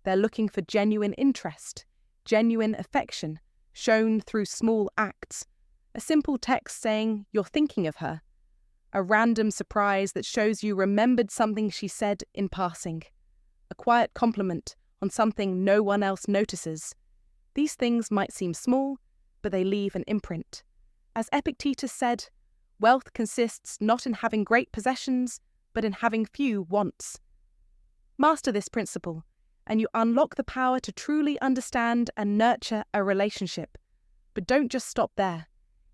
They're looking for genuine interest, genuine affection, shown through small acts. A simple text saying you're thinking of her. A random surprise that shows you remembered something she said in passing. A quiet compliment on something no one else notices. These things might seem small, but they leave an imprint. As Epictetus said, wealth consists not in having great possessions, but in having few wants. Master this principle, and you unlock the power to truly understand and nurture a relationship. But don't just stop there.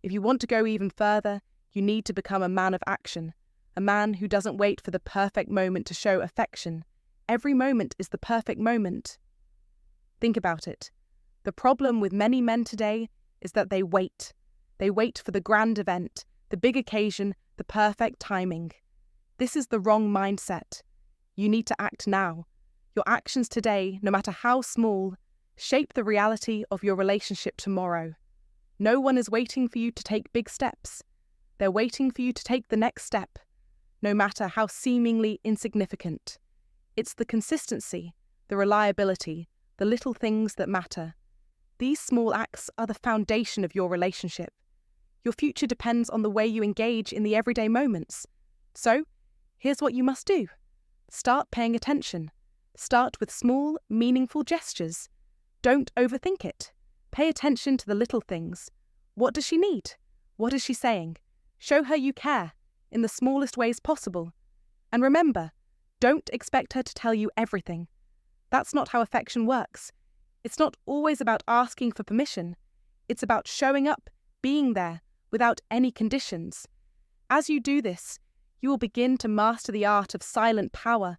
If you want to go even further, you need to become a man of action, a man who doesn't wait for the perfect moment to show affection. Every moment is the perfect moment. Think about it. The problem with many men today is that they wait. They wait for the grand event, the big occasion, the perfect timing. This is the wrong mindset. You need to act now. Your actions today, no matter how small, shape the reality of your relationship tomorrow. No one is waiting for you to take big steps. They're waiting for you to take the next step, no matter how seemingly insignificant. It's the consistency, the reliability, the little things that matter. These small acts are the foundation of your relationship. Your future depends on the way you engage in the everyday moments. So, here's what you must do. Start paying attention. Start with small, meaningful gestures. Don't overthink it. Pay attention to the little things. What does she need? What is she saying? Show her you care, in the smallest ways possible. And remember, don't expect her to tell you everything. That's not how affection works. It's not always about asking for permission. It's about showing up, being there, without any conditions. As you do this, you will begin to master the art of silent power.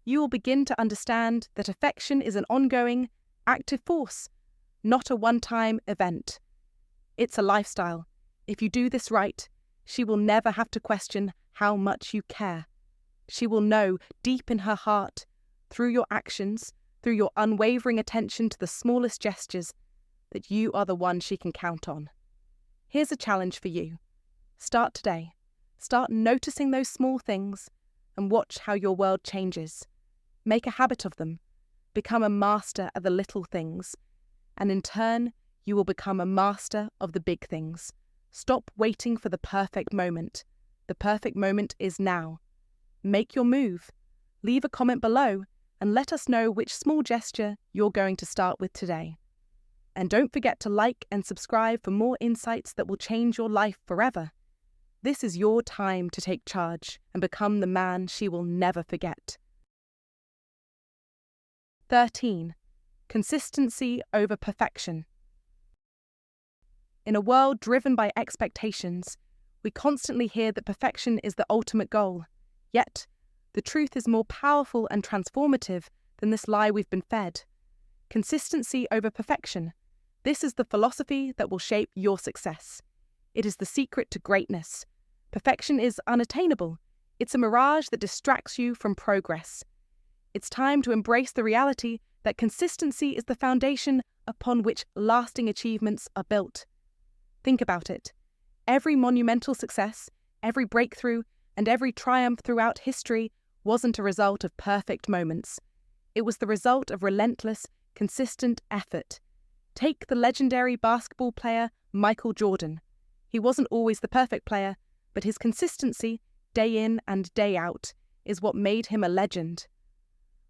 You will begin to understand that affection is an ongoing, active force, not a one-time event. It's a lifestyle. If you do this right, she will never have to question how much you care. She will know deep in her heart, through your actions, through your unwavering attention to the smallest gestures, that you are the one she can count on. Here's a challenge for you. Start today. Start noticing those small things and watch how your world changes. Make a habit of them. Become a master of the little things. And in turn, you will become a master of the big things. Stop waiting for the perfect moment. The perfect moment is now. Make your move. Leave a comment below and let us know which small gesture you're going to start with today. And don't forget to like and subscribe for more insights that will change your life forever. This is your time to take charge and become the man she will never forget. 13. Consistency over perfection. In a world driven by expectations, we constantly hear that perfection is the ultimate goal. Yet, the truth is more powerful and transformative than this lie we've been fed. Consistency over perfection. This is the philosophy that will shape your success. It is the secret to greatness. Perfection is unattainable. It's a mirage that distracts you from progress. It's time to embrace the reality that consistency is the foundation upon which lasting achievements are built. Think about it. Every monumental success, every breakthrough, and every triumph throughout history wasn't a result of perfect moments. It was the result of relentless, consistent effort. Take the legendary basketball player Michael Jordan. He wasn't always the perfect player, but his consistency, day in and day out, is what made him a legend.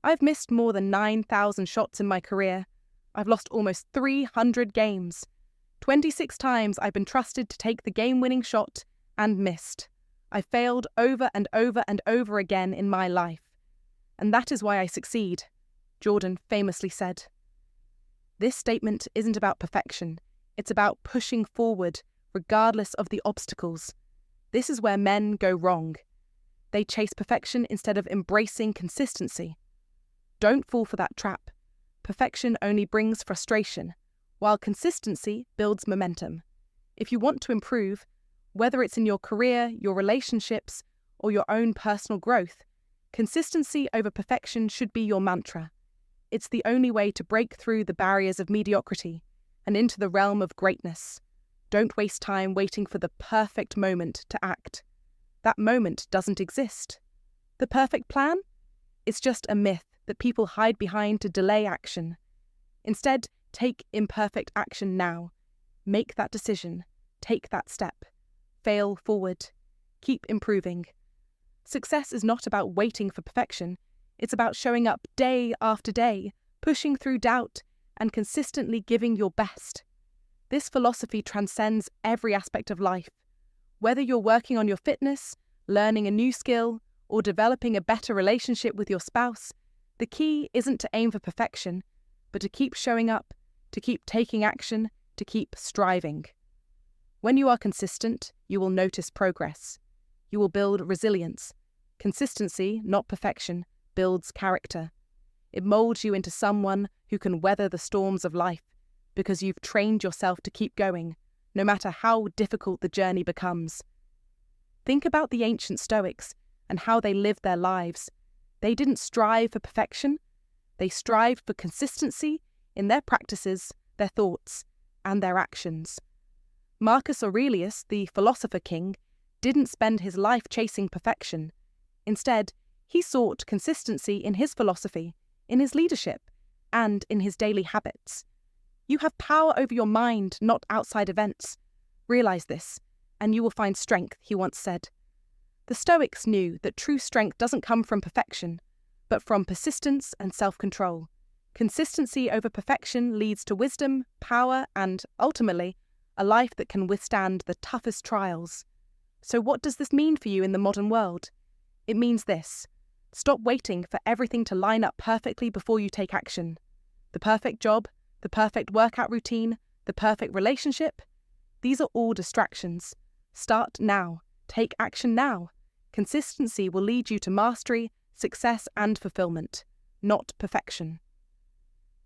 I've missed more than 9,000 shots in my career. I've lost almost 300 games. 26 times I've been trusted to take the game-winning shot and missed. I failed over and over and over again in my life. And that is why I succeed, Jordan famously said. This statement isn't about perfection. It's about pushing forward, regardless of the obstacles. This is where men go wrong. They chase perfection instead of embracing consistency. Don't fall for that trap. Perfection only brings frustration, while consistency builds momentum. If you want to improve, whether it's in your career, your relationships, or your own personal growth, consistency over perfection should be your mantra. It's the only way to break through the barriers of mediocrity and into the realm of greatness. Don't waste time waiting for the perfect moment to act. That moment doesn't exist. The perfect plan? It's just a myth that people hide behind to delay action. Instead, take imperfect action now. Make that decision. Take that step. Fail forward. Keep improving. Success is not about waiting for perfection. It's about showing up day after day, pushing through doubt, and consistently giving your best. This philosophy transcends every aspect of life. Whether you're working on your fitness, learning a new skill, or developing a better relationship with your spouse, the key isn't to aim for perfection, but to keep showing up, to keep taking action, to keep striving. When you are consistent, you will notice progress. You will build resilience. Consistency, not perfection, builds character. It molds you into someone who can weather the storms of life because you've trained yourself to keep going, no matter how difficult the journey becomes. Think about the ancient Stoics and how they lived their lives. They didn't strive for perfection. They strived for consistency in their practices, their thoughts, and their actions. Marcus Aurelius, the philosopher king, didn't spend his life chasing perfection. Instead, he sought consistency in his philosophy, in his leadership, and in his daily habits. You have power over your mind, not outside events. Realize this, and you will find strength, he once said. The Stoics knew that true strength doesn't come from perfection, but from persistence and self-control. Consistency over perfection leads to wisdom, power, and, ultimately, a life that can withstand the toughest trials. So what does this mean for you in the modern world? It means this. Stop waiting for everything to line up perfectly before you take action. The perfect job, the perfect workout routine, the perfect relationship, these are all distractions. Start now. Take action now. Consistency will lead you to mastery, success, and fulfillment, not perfection.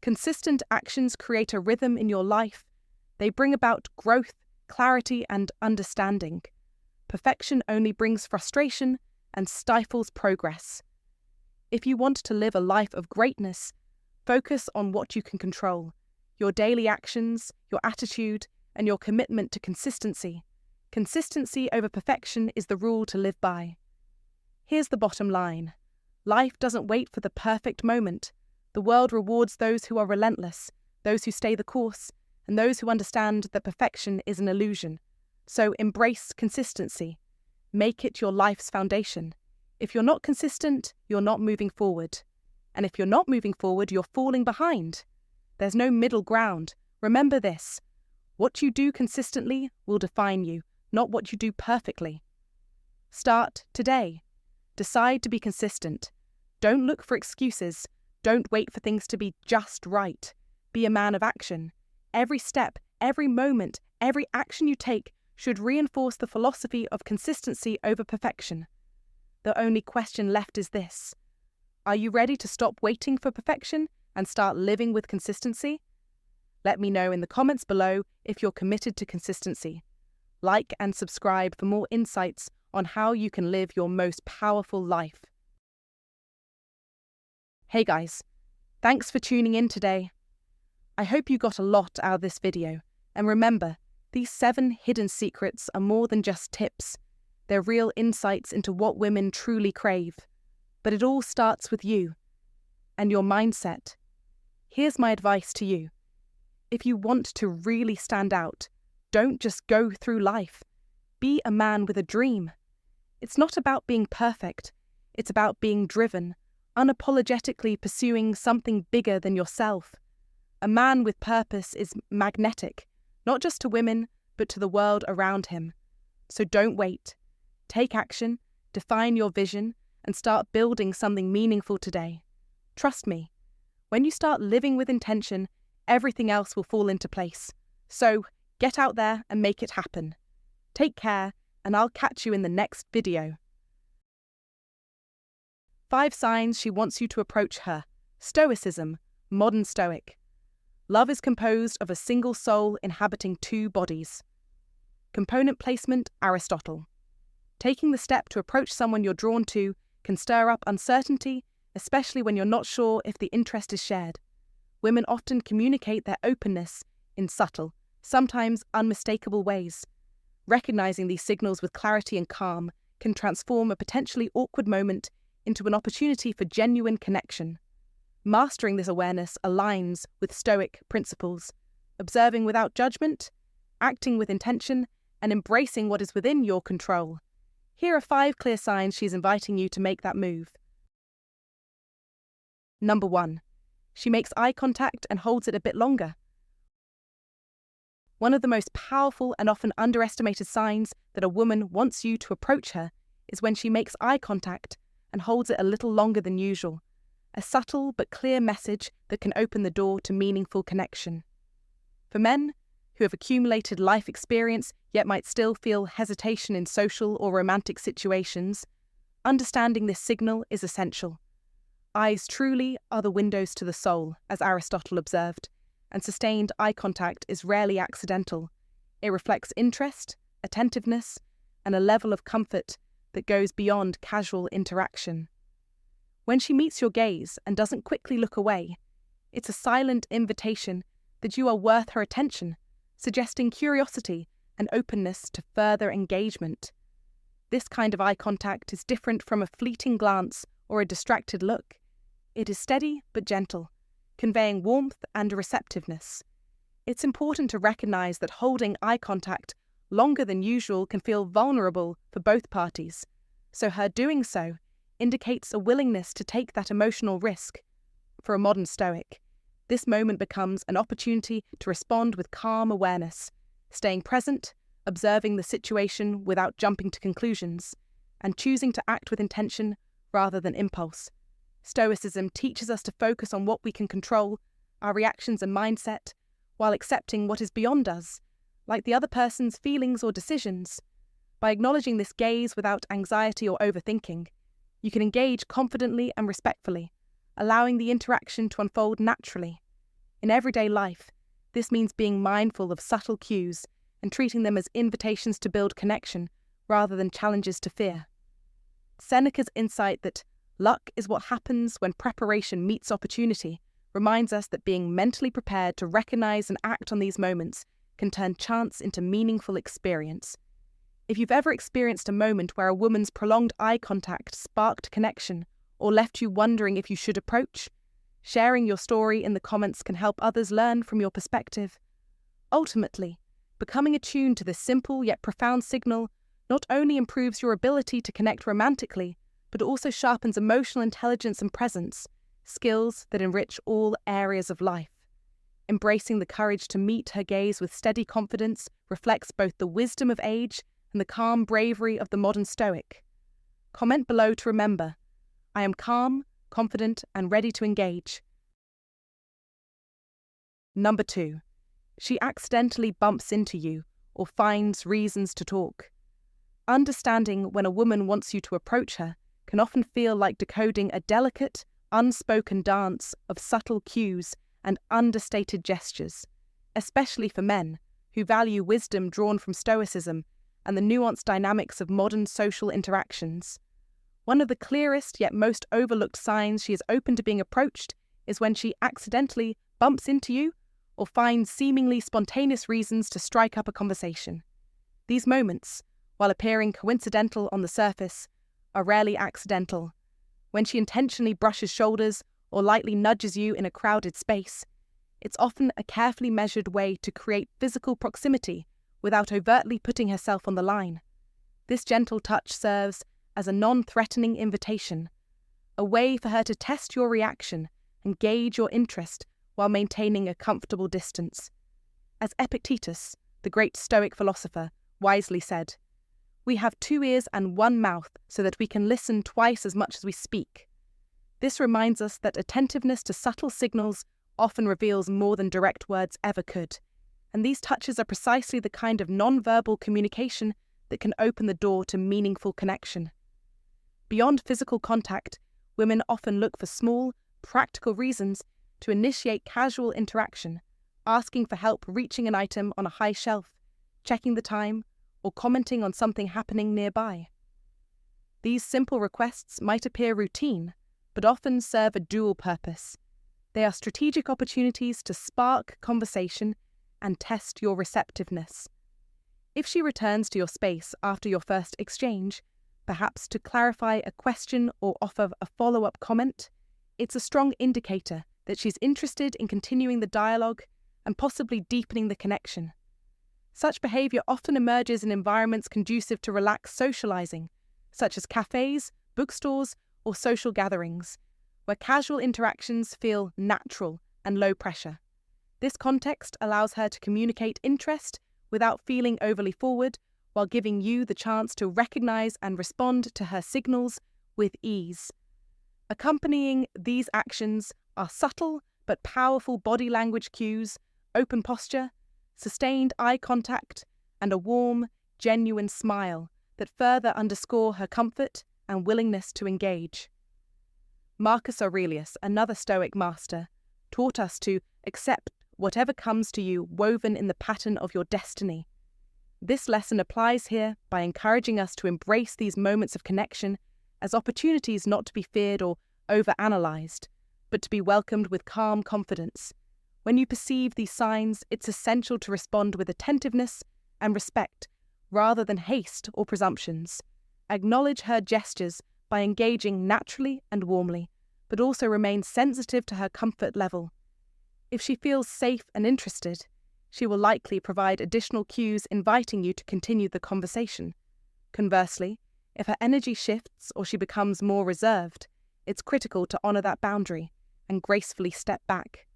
Consistent actions create a rhythm in your life. They bring about growth, clarity, and understanding. Perfection only brings frustration and stifles progress. If you want to live a life of greatness, focus on what you can control: your daily actions, your attitude, and your commitment to consistency. Consistency over perfection is the rule to live by. Here's the bottom line. Life doesn't wait for the perfect moment. The world rewards those who are relentless, those who stay the course, and those who understand that perfection is an illusion. So embrace consistency. Make it your life's foundation. If you're not consistent, you're not moving forward. And if you're not moving forward, you're falling behind. There's no middle ground. Remember this. What you do consistently will define you, not what you do perfectly. Start today. Decide to be consistent. Don't look for excuses. Don't wait for things to be just right. Be a man of action. Every step, every moment, every action you take should reinforce the philosophy of consistency over perfection. The only question left is this. Are you ready to stop waiting for perfection and start living with consistency? Let me know in the comments below if you're committed to consistency. Like and subscribe for more insights on how you can live your most powerful life. Hey guys, thanks for tuning in today. I hope you got a lot out of this video, and remember, these 7 hidden secrets are more than just tips. They're real insights into what women truly crave. But it all starts with you and your mindset. Here's my advice to you. If you want to really stand out, don't just go through life. Be a man with a dream. It's not about being perfect. It's about being driven, unapologetically pursuing something bigger than yourself. A man with purpose is magnetic, not just to women, but to the world around him. So don't wait. Take action, define your vision, and start building something meaningful today. Trust me, when you start living with intention, everything else will fall into place. So, get out there and make it happen. Take care, and I'll catch you in the next video. 5 signs she wants you to approach her. Stoicism, modern stoic. Love is composed of a single soul inhabiting 2 bodies. Component placement, Aristotle. Taking the step to approach someone you're drawn to can stir up uncertainty, especially when you're not sure if the interest is shared. Women often communicate their openness in subtle, sometimes unmistakable ways. Recognizing these signals with clarity and calm can transform a potentially awkward moment into an opportunity for genuine connection. Mastering this awareness aligns with Stoic principles, observing without judgment, acting with intention, and embracing what is within your control. Here are 5 clear signs she's inviting you to make that move. Number 1. She makes eye contact and holds it a bit longer. One of the most powerful and often underestimated signs that a woman wants you to approach her is when she makes eye contact and holds it a little longer than usual, a subtle but clear message that can open the door to meaningful connection. For men who have accumulated life experience yet might still feel hesitation in social or romantic situations, understanding this signal is essential. Eyes truly are the windows to the soul, as Aristotle observed, and sustained eye contact is rarely accidental. It reflects interest, attentiveness, and a level of comfort that goes beyond casual interaction. When she meets your gaze and doesn't quickly look away, it's a silent invitation that you are worth her attention, suggesting curiosity and openness to further engagement. This kind of eye contact is different from a fleeting glance or a distracted look. It is steady but gentle, conveying warmth and receptiveness. It's important to recognize that holding eye contact longer than usual can feel vulnerable for both parties, so her doing so indicates a willingness to take that emotional risk. For a modern Stoic, this moment becomes an opportunity to respond with calm awareness, staying present, observing the situation without jumping to conclusions, and choosing to act with intention rather than impulse. Stoicism teaches us to focus on what we can control, our reactions and mindset, while accepting what is beyond us, like the other person's feelings or decisions. By acknowledging this gaze without anxiety or overthinking, you can engage confidently and respectfully, allowing the interaction to unfold naturally. In everyday life, this means being mindful of subtle cues and treating them as invitations to build connection rather than challenges to fear. Seneca's insight that luck is what happens when preparation meets opportunity reminds us that being mentally prepared to recognize and act on these moments can turn chance into meaningful experience. If you've ever experienced a moment where a woman's prolonged eye contact sparked connection or left you wondering if you should approach, sharing your story in the comments can help others learn from your perspective. Ultimately, becoming attuned to this simple yet profound signal not only improves your ability to connect romantically, but also sharpens emotional intelligence and presence, skills that enrich all areas of life. Embracing the courage to meet her gaze with steady confidence reflects both the wisdom of age and the calm bravery of the modern Stoic. Comment below to remember, I am calm, confident, and ready to engage. Number 2. She accidentally bumps into you or finds reasons to talk. Understanding when a woman wants you to approach her can often feel like decoding a delicate, unspoken dance of subtle cues and understated gestures, especially for men who value wisdom drawn from Stoicism and the nuanced dynamics of modern social interactions. One of the clearest yet most overlooked signs she is open to being approached is when she accidentally bumps into you or finds seemingly spontaneous reasons to strike up a conversation. These moments, while appearing coincidental on the surface, are rarely accidental. When she intentionally brushes shoulders or lightly nudges you in a crowded space, it's often a carefully measured way to create physical proximity without overtly putting herself on the line. This gentle touch serves as a non-threatening invitation, a way for her to test your reaction and gauge your interest while maintaining a comfortable distance. As Epictetus, the great Stoic philosopher, wisely said, "We have 2 ears and 1 mouth so that we can listen twice as much as we speak." This reminds us that attentiveness to subtle signals often reveals more than direct words ever could, and these touches are precisely the kind of non-verbal communication that can open the door to meaningful connection. Beyond physical contact, women often look for small, practical reasons to initiate casual interaction, asking for help reaching an item on a high shelf, checking the time, or commenting on something happening nearby. These simple requests might appear routine, but often serve a dual purpose. They are strategic opportunities to spark conversation and test your receptiveness. If she returns to your space after your first exchange, perhaps to clarify a question or offer a follow-up comment, it's a strong indicator that she's interested in continuing the dialogue and possibly deepening the connection. Such behavior often emerges in environments conducive to relaxed socializing, such as cafes, bookstores, or social gatherings, where casual interactions feel natural and low pressure. This context allows her to communicate interest without feeling overly forward, while giving you the chance to recognize and respond to her signals with ease. Accompanying these actions are subtle but powerful body language cues, open posture, sustained eye contact, and a warm, genuine smile that further underscore her comfort and willingness to engage. Marcus Aurelius, another Stoic master, taught us to accept whatever comes to you woven in the pattern of your destiny. This lesson applies here by encouraging us to embrace these moments of connection as opportunities not to be feared or over-analyzed, but to be welcomed with calm confidence. When you perceive these signs, it's essential to respond with attentiveness and respect, rather than haste or presumptions. Acknowledge her gestures by engaging naturally and warmly, but also remain sensitive to her comfort level. If she feels safe and interested, she will likely provide additional cues inviting you to continue the conversation. Conversely, if her energy shifts or she becomes more reserved, it's critical to honor that boundary and gracefully step back.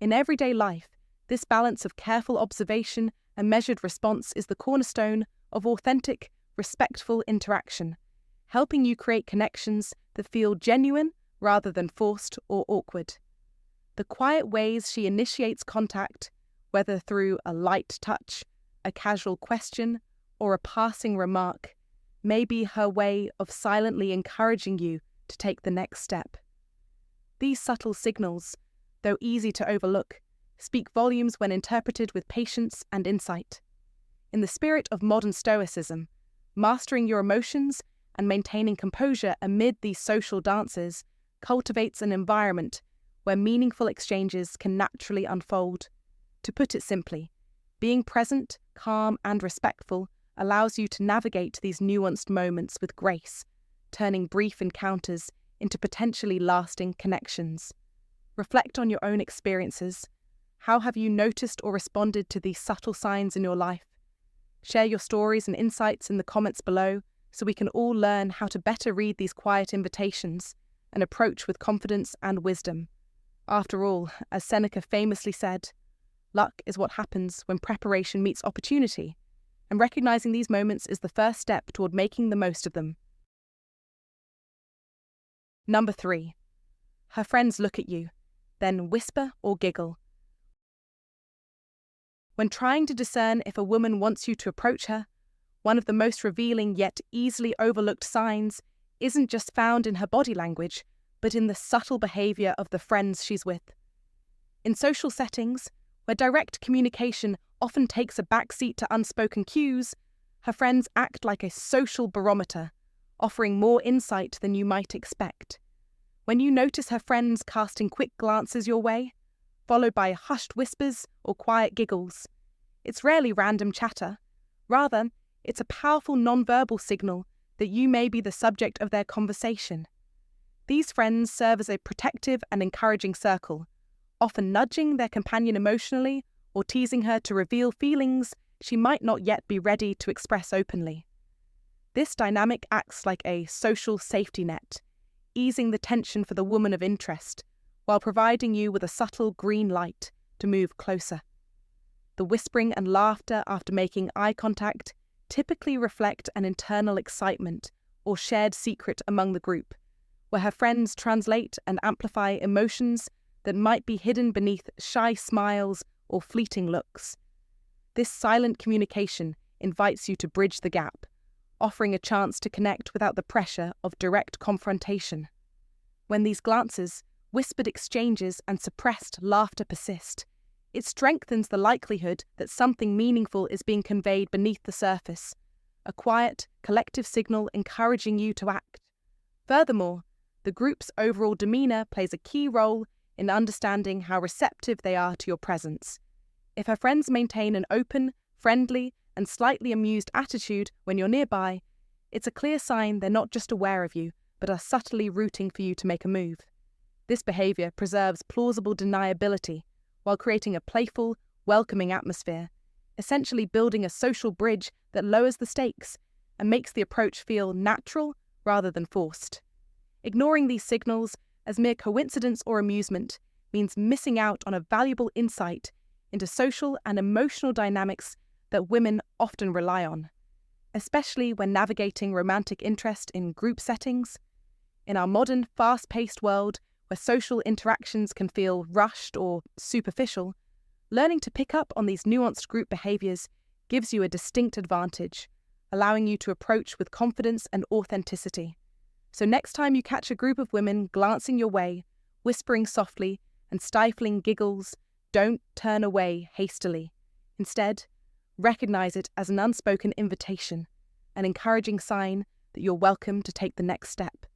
In everyday life, this balance of careful observation and measured response is the cornerstone of authentic, respectful interaction, helping you create connections that feel genuine rather than forced or awkward. The quiet ways she initiates contact, whether through a light touch, a casual question, or a passing remark, may be her way of silently encouraging you to take the next step. These subtle signals, though easy to overlook, speak volumes when interpreted with patience and insight. In the spirit of modern stoicism, mastering your emotions and maintaining composure amid these social dances cultivates an environment where meaningful exchanges can naturally unfold. To put it simply, being present, calm, and respectful allows you to navigate these nuanced moments with grace, turning brief encounters into potentially lasting connections. Reflect on your own experiences. How have you noticed or responded to these subtle signs in your life? Share your stories and insights in the comments below so we can all learn how to better read these quiet invitations and approach with confidence and wisdom. After all, as Seneca famously said, luck is what happens when preparation meets opportunity, and recognizing these moments is the first step toward making the most of them. Number 3. Her friends look at you, then whisper or giggle. When trying to discern if a woman wants you to approach her, one of the most revealing yet easily overlooked signs isn't just found in her body language, but in the subtle behavior of the friends she's with. In social settings, where direct communication often takes a backseat to unspoken cues, her friends act like a social barometer, offering more insight than you might expect. When you notice her friends casting quick glances your way, followed by hushed whispers or quiet giggles, it's rarely random chatter. Rather, it's a powerful nonverbal signal that you may be the subject of their conversation. These friends serve as a protective and encouraging circle, often nudging their companion emotionally or teasing her to reveal feelings she might not yet be ready to express openly. This dynamic acts like a social safety net, easing the tension for the woman of interest, while providing you with a subtle green light to move closer. The whispering and laughter after making eye contact typically reflect an internal excitement or shared secret among the group, where her friends translate and amplify emotions that might be hidden beneath shy smiles or fleeting looks. This silent communication invites you to bridge the gap, offering a chance to connect without the pressure of direct confrontation. When these glances, whispered exchanges, and suppressed laughter persist, it strengthens the likelihood that something meaningful is being conveyed beneath the surface, a quiet, collective signal encouraging you to act. Furthermore, the group's overall demeanor plays a key role in understanding how receptive they are to your presence. If her friends maintain an open, friendly, and slightly amused attitude when you're nearby, it's a clear sign they're not just aware of you, but are subtly rooting for you to make a move. This behavior preserves plausible deniability while creating a playful, welcoming atmosphere, essentially building a social bridge that lowers the stakes and makes the approach feel natural rather than forced. Ignoring these signals as mere coincidence or amusement means missing out on a valuable insight into social and emotional dynamics that women often rely on, especially when navigating romantic interest in group settings. In our modern, fast-paced world, where social interactions can feel rushed or superficial, learning to pick up on these nuanced group behaviors gives you a distinct advantage, allowing you to approach with confidence and authenticity. So next time you catch a group of women glancing your way, whispering softly and stifling giggles, don't turn away hastily. Instead, recognize it as an unspoken invitation, an encouraging sign that you're welcome to take the next step.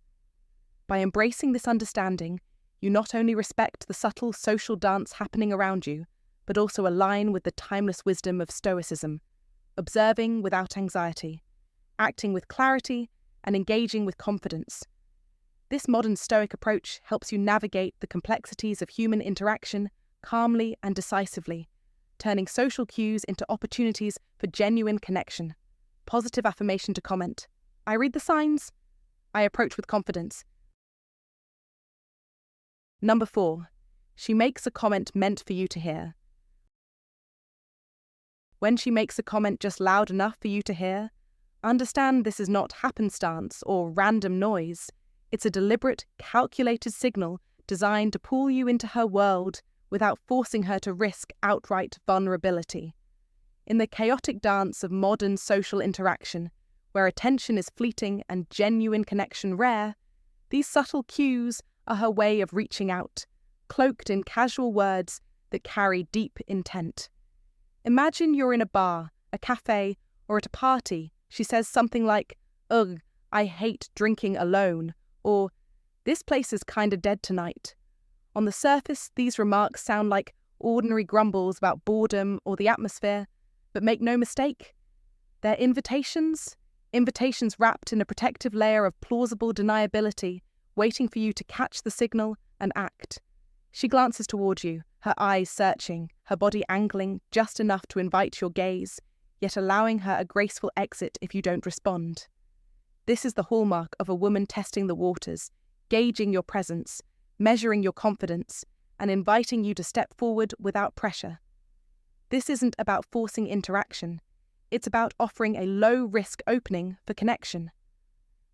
By embracing this understanding, you not only respect the subtle social dance happening around you, but also align with the timeless wisdom of Stoicism, observing without anxiety, acting with clarity, and engaging with confidence. This modern Stoic approach helps you navigate the complexities of human interaction calmly and decisively, turning social cues into opportunities for genuine connection. Positive affirmation to comment. I read the signs. I approach with confidence. Number 4. She makes a comment meant for you to hear. When she makes a comment just loud enough for you to hear, understand this is not happenstance or random noise. It's a deliberate, calculated signal designed to pull you into her world without forcing her to risk outright vulnerability. In the chaotic dance of modern social interaction, where attention is fleeting and genuine connection rare, these subtle cues are her way of reaching out, cloaked in casual words that carry deep intent. Imagine you're in a bar, a cafe, or at a party. She says something like, "Ugh, I hate drinking alone," or "This place is kinda dead tonight." On the surface, these remarks sound like ordinary grumbles about boredom or the atmosphere, but make no mistake, they're invitations wrapped in a protective layer of plausible deniability, waiting for you to catch the signal and act. She glances toward you, her eyes searching, her body angling just enough to invite your gaze, yet allowing her a graceful exit if you don't respond. This is the hallmark of a woman testing the waters, gauging your presence, measuring your confidence, and inviting you to step forward without pressure. This isn't about forcing interaction. It's about offering a low-risk opening for connection.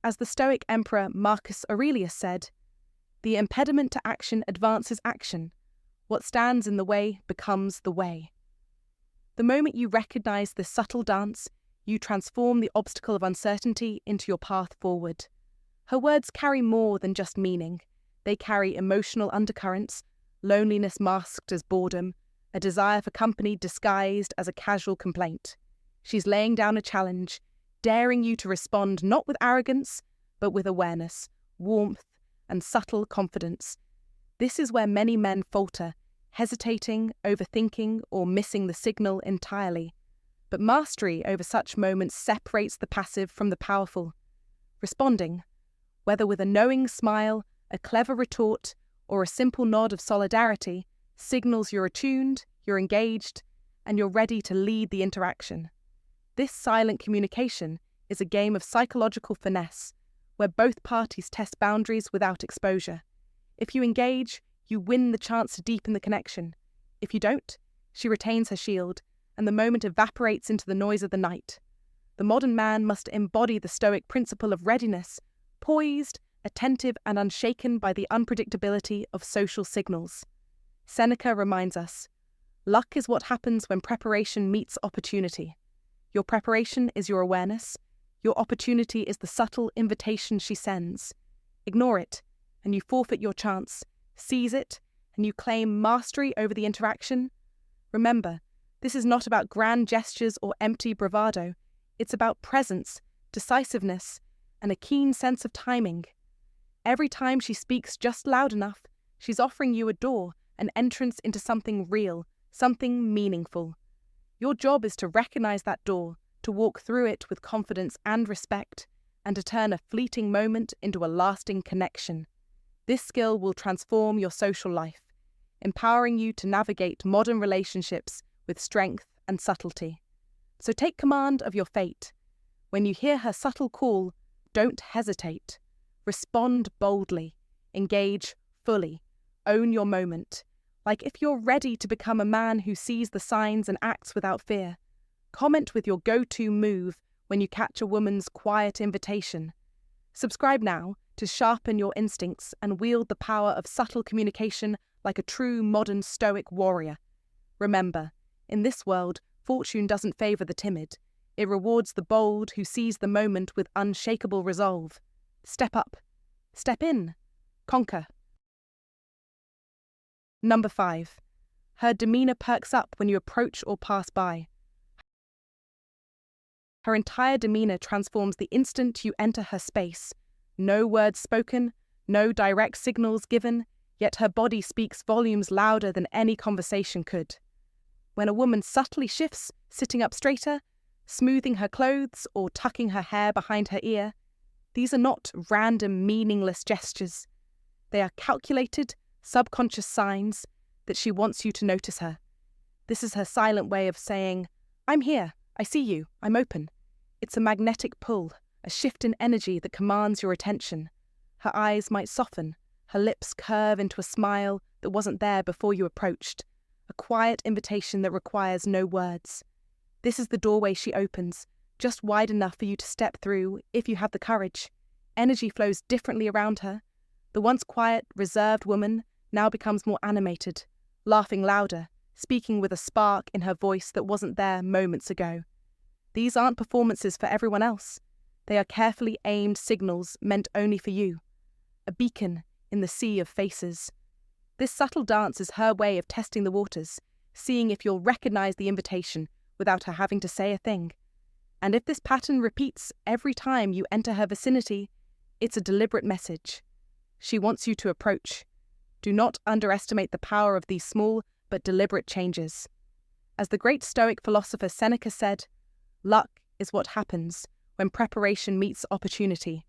As the Stoic emperor Marcus Aurelius said, "The impediment to action advances action. What stands in the way becomes the way." The moment you recognize this subtle dance, you transform the obstacle of uncertainty into your path forward. Her words carry more than just meaning. They carry emotional undercurrents, loneliness masked as boredom, a desire for company disguised as a casual complaint. She's laying down a challenge, daring you to respond not with arrogance, but with awareness, warmth, and subtle confidence. This is where many men falter, hesitating, overthinking, or missing the signal entirely. But mastery over such moments separates the passive from the powerful. Responding, whether with a knowing smile, a clever retort, or a simple nod of solidarity, signals you're attuned, you're engaged, and you're ready to lead the interaction. This silent communication is a game of psychological finesse, where both parties test boundaries without exposure. If you engage, you win the chance to deepen the connection. If you don't, she retains her shield, and the moment evaporates into the noise of the night. The modern man must embody the Stoic principle of readiness, poised, attentive, and unshaken by the unpredictability of social signals. Seneca reminds us, luck is what happens when preparation meets opportunity. Your preparation is your awareness. Your opportunity is the subtle invitation she sends. Ignore it, and you forfeit your chance. Seize it, and you claim mastery over the interaction. Remember, this is not about grand gestures or empty bravado. It's about presence, decisiveness, and a keen sense of timing. Every time she speaks just loud enough, she's offering you a door, an entrance into something real, something meaningful. Your job is to recognize that door, to walk through it with confidence and respect, and to turn a fleeting moment into a lasting connection. This skill will transform your social life, empowering you to navigate modern relationships with strength and subtlety. So take command of your fate. When you hear her subtle call, don't hesitate. Respond boldly. Engage fully. Own your moment. Like if you're ready to become a man who sees the signs and acts without fear. Comment with your go-to move when you catch a woman's quiet invitation. Subscribe now to sharpen your instincts and wield the power of subtle communication like a true modern stoic warrior. Remember, in this world, fortune doesn't favour the timid. It rewards the bold who seize the moment with unshakable resolve. Step up. Step in. Conquer. Number 5. Her demeanor perks up when you approach or pass by. Her entire demeanor transforms the instant you enter her space. No words spoken, no direct signals given, yet her body speaks volumes louder than any conversation could. When a woman subtly shifts, sitting up straighter, smoothing her clothes, or tucking her hair behind her ear, these are not random, meaningless gestures. They are calculated, subconscious signs that she wants you to notice her. This is her silent way of saying, I'm here, I see you, I'm open. It's a magnetic pull, a shift in energy that commands your attention. Her eyes might soften, her lips curve into a smile that wasn't there before you approached, a quiet invitation that requires no words. This is the doorway she opens, just wide enough for you to step through if you have the courage. Energy flows differently around her. The once quiet, reserved woman now becomes more animated, laughing louder, speaking with a spark in her voice that wasn't there moments ago. These aren't performances for everyone else. They are carefully aimed signals meant only for you. A beacon in the sea of faces. This subtle dance is her way of testing the waters, seeing if you'll recognize the invitation without her having to say a thing. And if this pattern repeats every time you enter her vicinity, it's a deliberate message. She wants you to approach. Do not underestimate the power of these small but deliberate changes. As the great Stoic philosopher Seneca said, luck is what happens when preparation meets opportunity.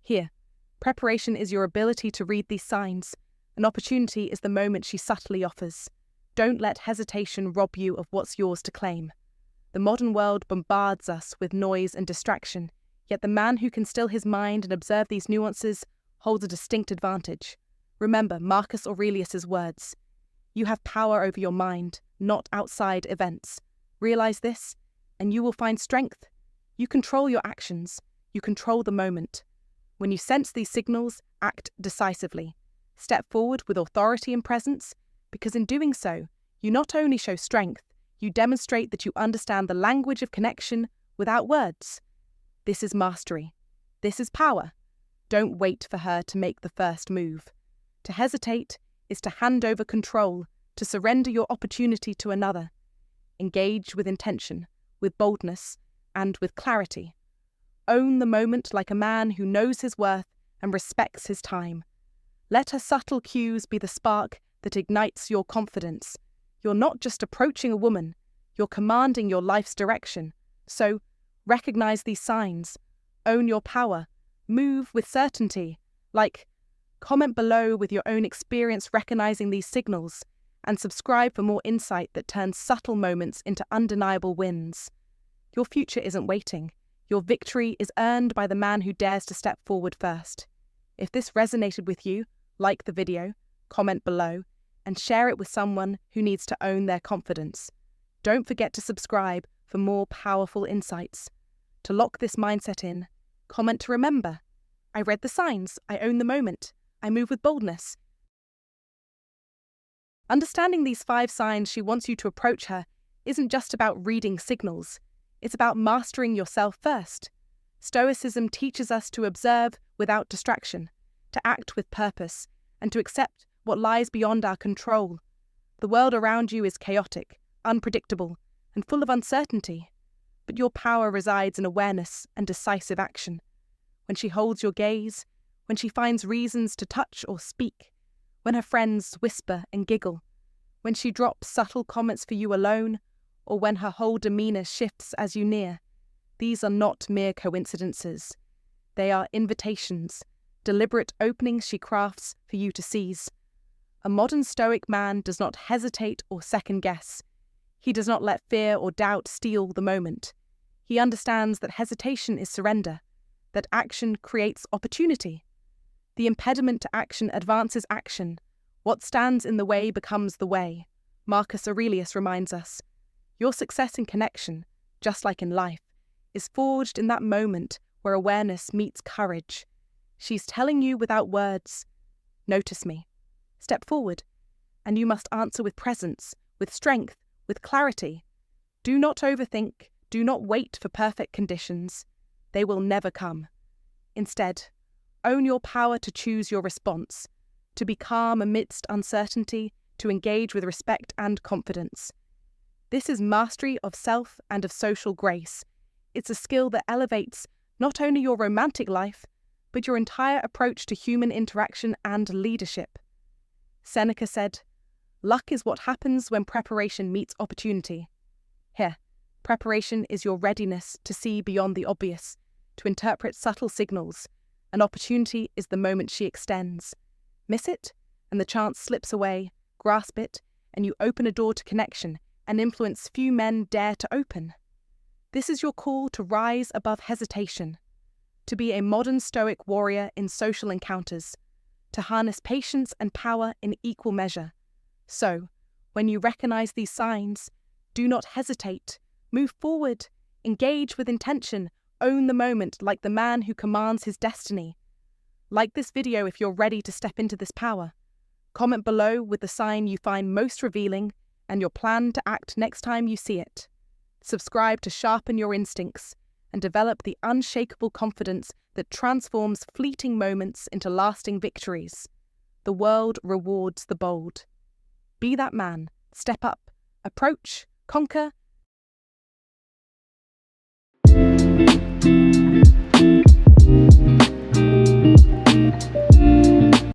Here, preparation is your ability to read these signs. An opportunity is the moment she subtly offers. Don't let hesitation rob you of what's yours to claim. The modern world bombards us with noise and distraction, yet the man who can still his mind and observe these nuances holds a distinct advantage. Remember Marcus Aurelius's words. You have power over your mind, not outside events. Realize this, and you will find strength. You control your actions. You control the moment. When you sense these signals, act decisively. Step forward with authority and presence, because in doing so, you not only show strength, you demonstrate that you understand the language of connection without words. This is mastery. This is power. Don't wait for her to make the first move. To hesitate is to hand over control, to surrender your opportunity to another. Engage with intention, with boldness, and with clarity. Own the moment like a man who knows his worth and respects his time. Let her subtle cues be the spark that ignites your confidence. You're not just approaching a woman, you're commanding your life's direction. So, recognize these signs. Own your power. Move with certainty. Comment below with your own experience recognizing these signals, and subscribe for more insight that turns subtle moments into undeniable wins. Your future isn't waiting. Your victory is earned by the man who dares to step forward first. If this resonated with you, like the video, comment below, and share it with someone who needs to own their confidence. Don't forget to subscribe for more powerful insights. To lock this mindset in, comment to remember. I read the signs, I own the moment, I move with boldness. Understanding these 5 signs she wants you to approach her isn't just about reading signals. It's about mastering yourself first. Stoicism teaches us to observe without distraction, to act with purpose, and to accept what lies beyond our control. The world around you is chaotic, unpredictable, and full of uncertainty, but your power resides in awareness and decisive action. When she holds your gaze, when she finds reasons to touch or speak, when her friends whisper and giggle, when she drops subtle comments for you alone, or when her whole demeanor shifts as you near, these are not mere coincidences. They are invitations, deliberate openings she crafts for you to seize. A modern Stoic man does not hesitate or second-guess. He does not let fear or doubt steal the moment. He understands that hesitation is surrender, that action creates opportunity. The impediment to action advances action. What stands in the way becomes the way. Marcus Aurelius reminds us. Your success in connection, just like in life, is forged in that moment where awareness meets courage. She's telling you without words, notice me. Step forward, and you must answer with presence, with strength, with clarity. Do not overthink, do not wait for perfect conditions. They will never come. Instead, own your power to choose your response, to be calm amidst uncertainty, to engage with respect and confidence. This is mastery of self and of social grace. It's a skill that elevates not only your romantic life, but your entire approach to human interaction and leadership. Seneca said, "Luck is what happens when preparation meets opportunity." Here, preparation is your readiness to see beyond the obvious, to interpret subtle signals. An opportunity is the moment she extends. Miss it, and the chance slips away. Grasp it, and you open a door to connection, an influence few men dare to open. This is your call to rise above hesitation, to be a modern Stoic warrior in social encounters, to harness patience and power in equal measure. So, when you recognize these signs, do not hesitate. Move forward, engage with intention, own the moment like the man who commands his destiny. Like this video if you're ready to step into this power. Comment below with the sign you find most revealing and your plan to act next time you see it. Subscribe to sharpen your instincts and develop the unshakable confidence that transforms fleeting moments into lasting victories. The world rewards the bold. Be that man. Step up. Approach. Conquer.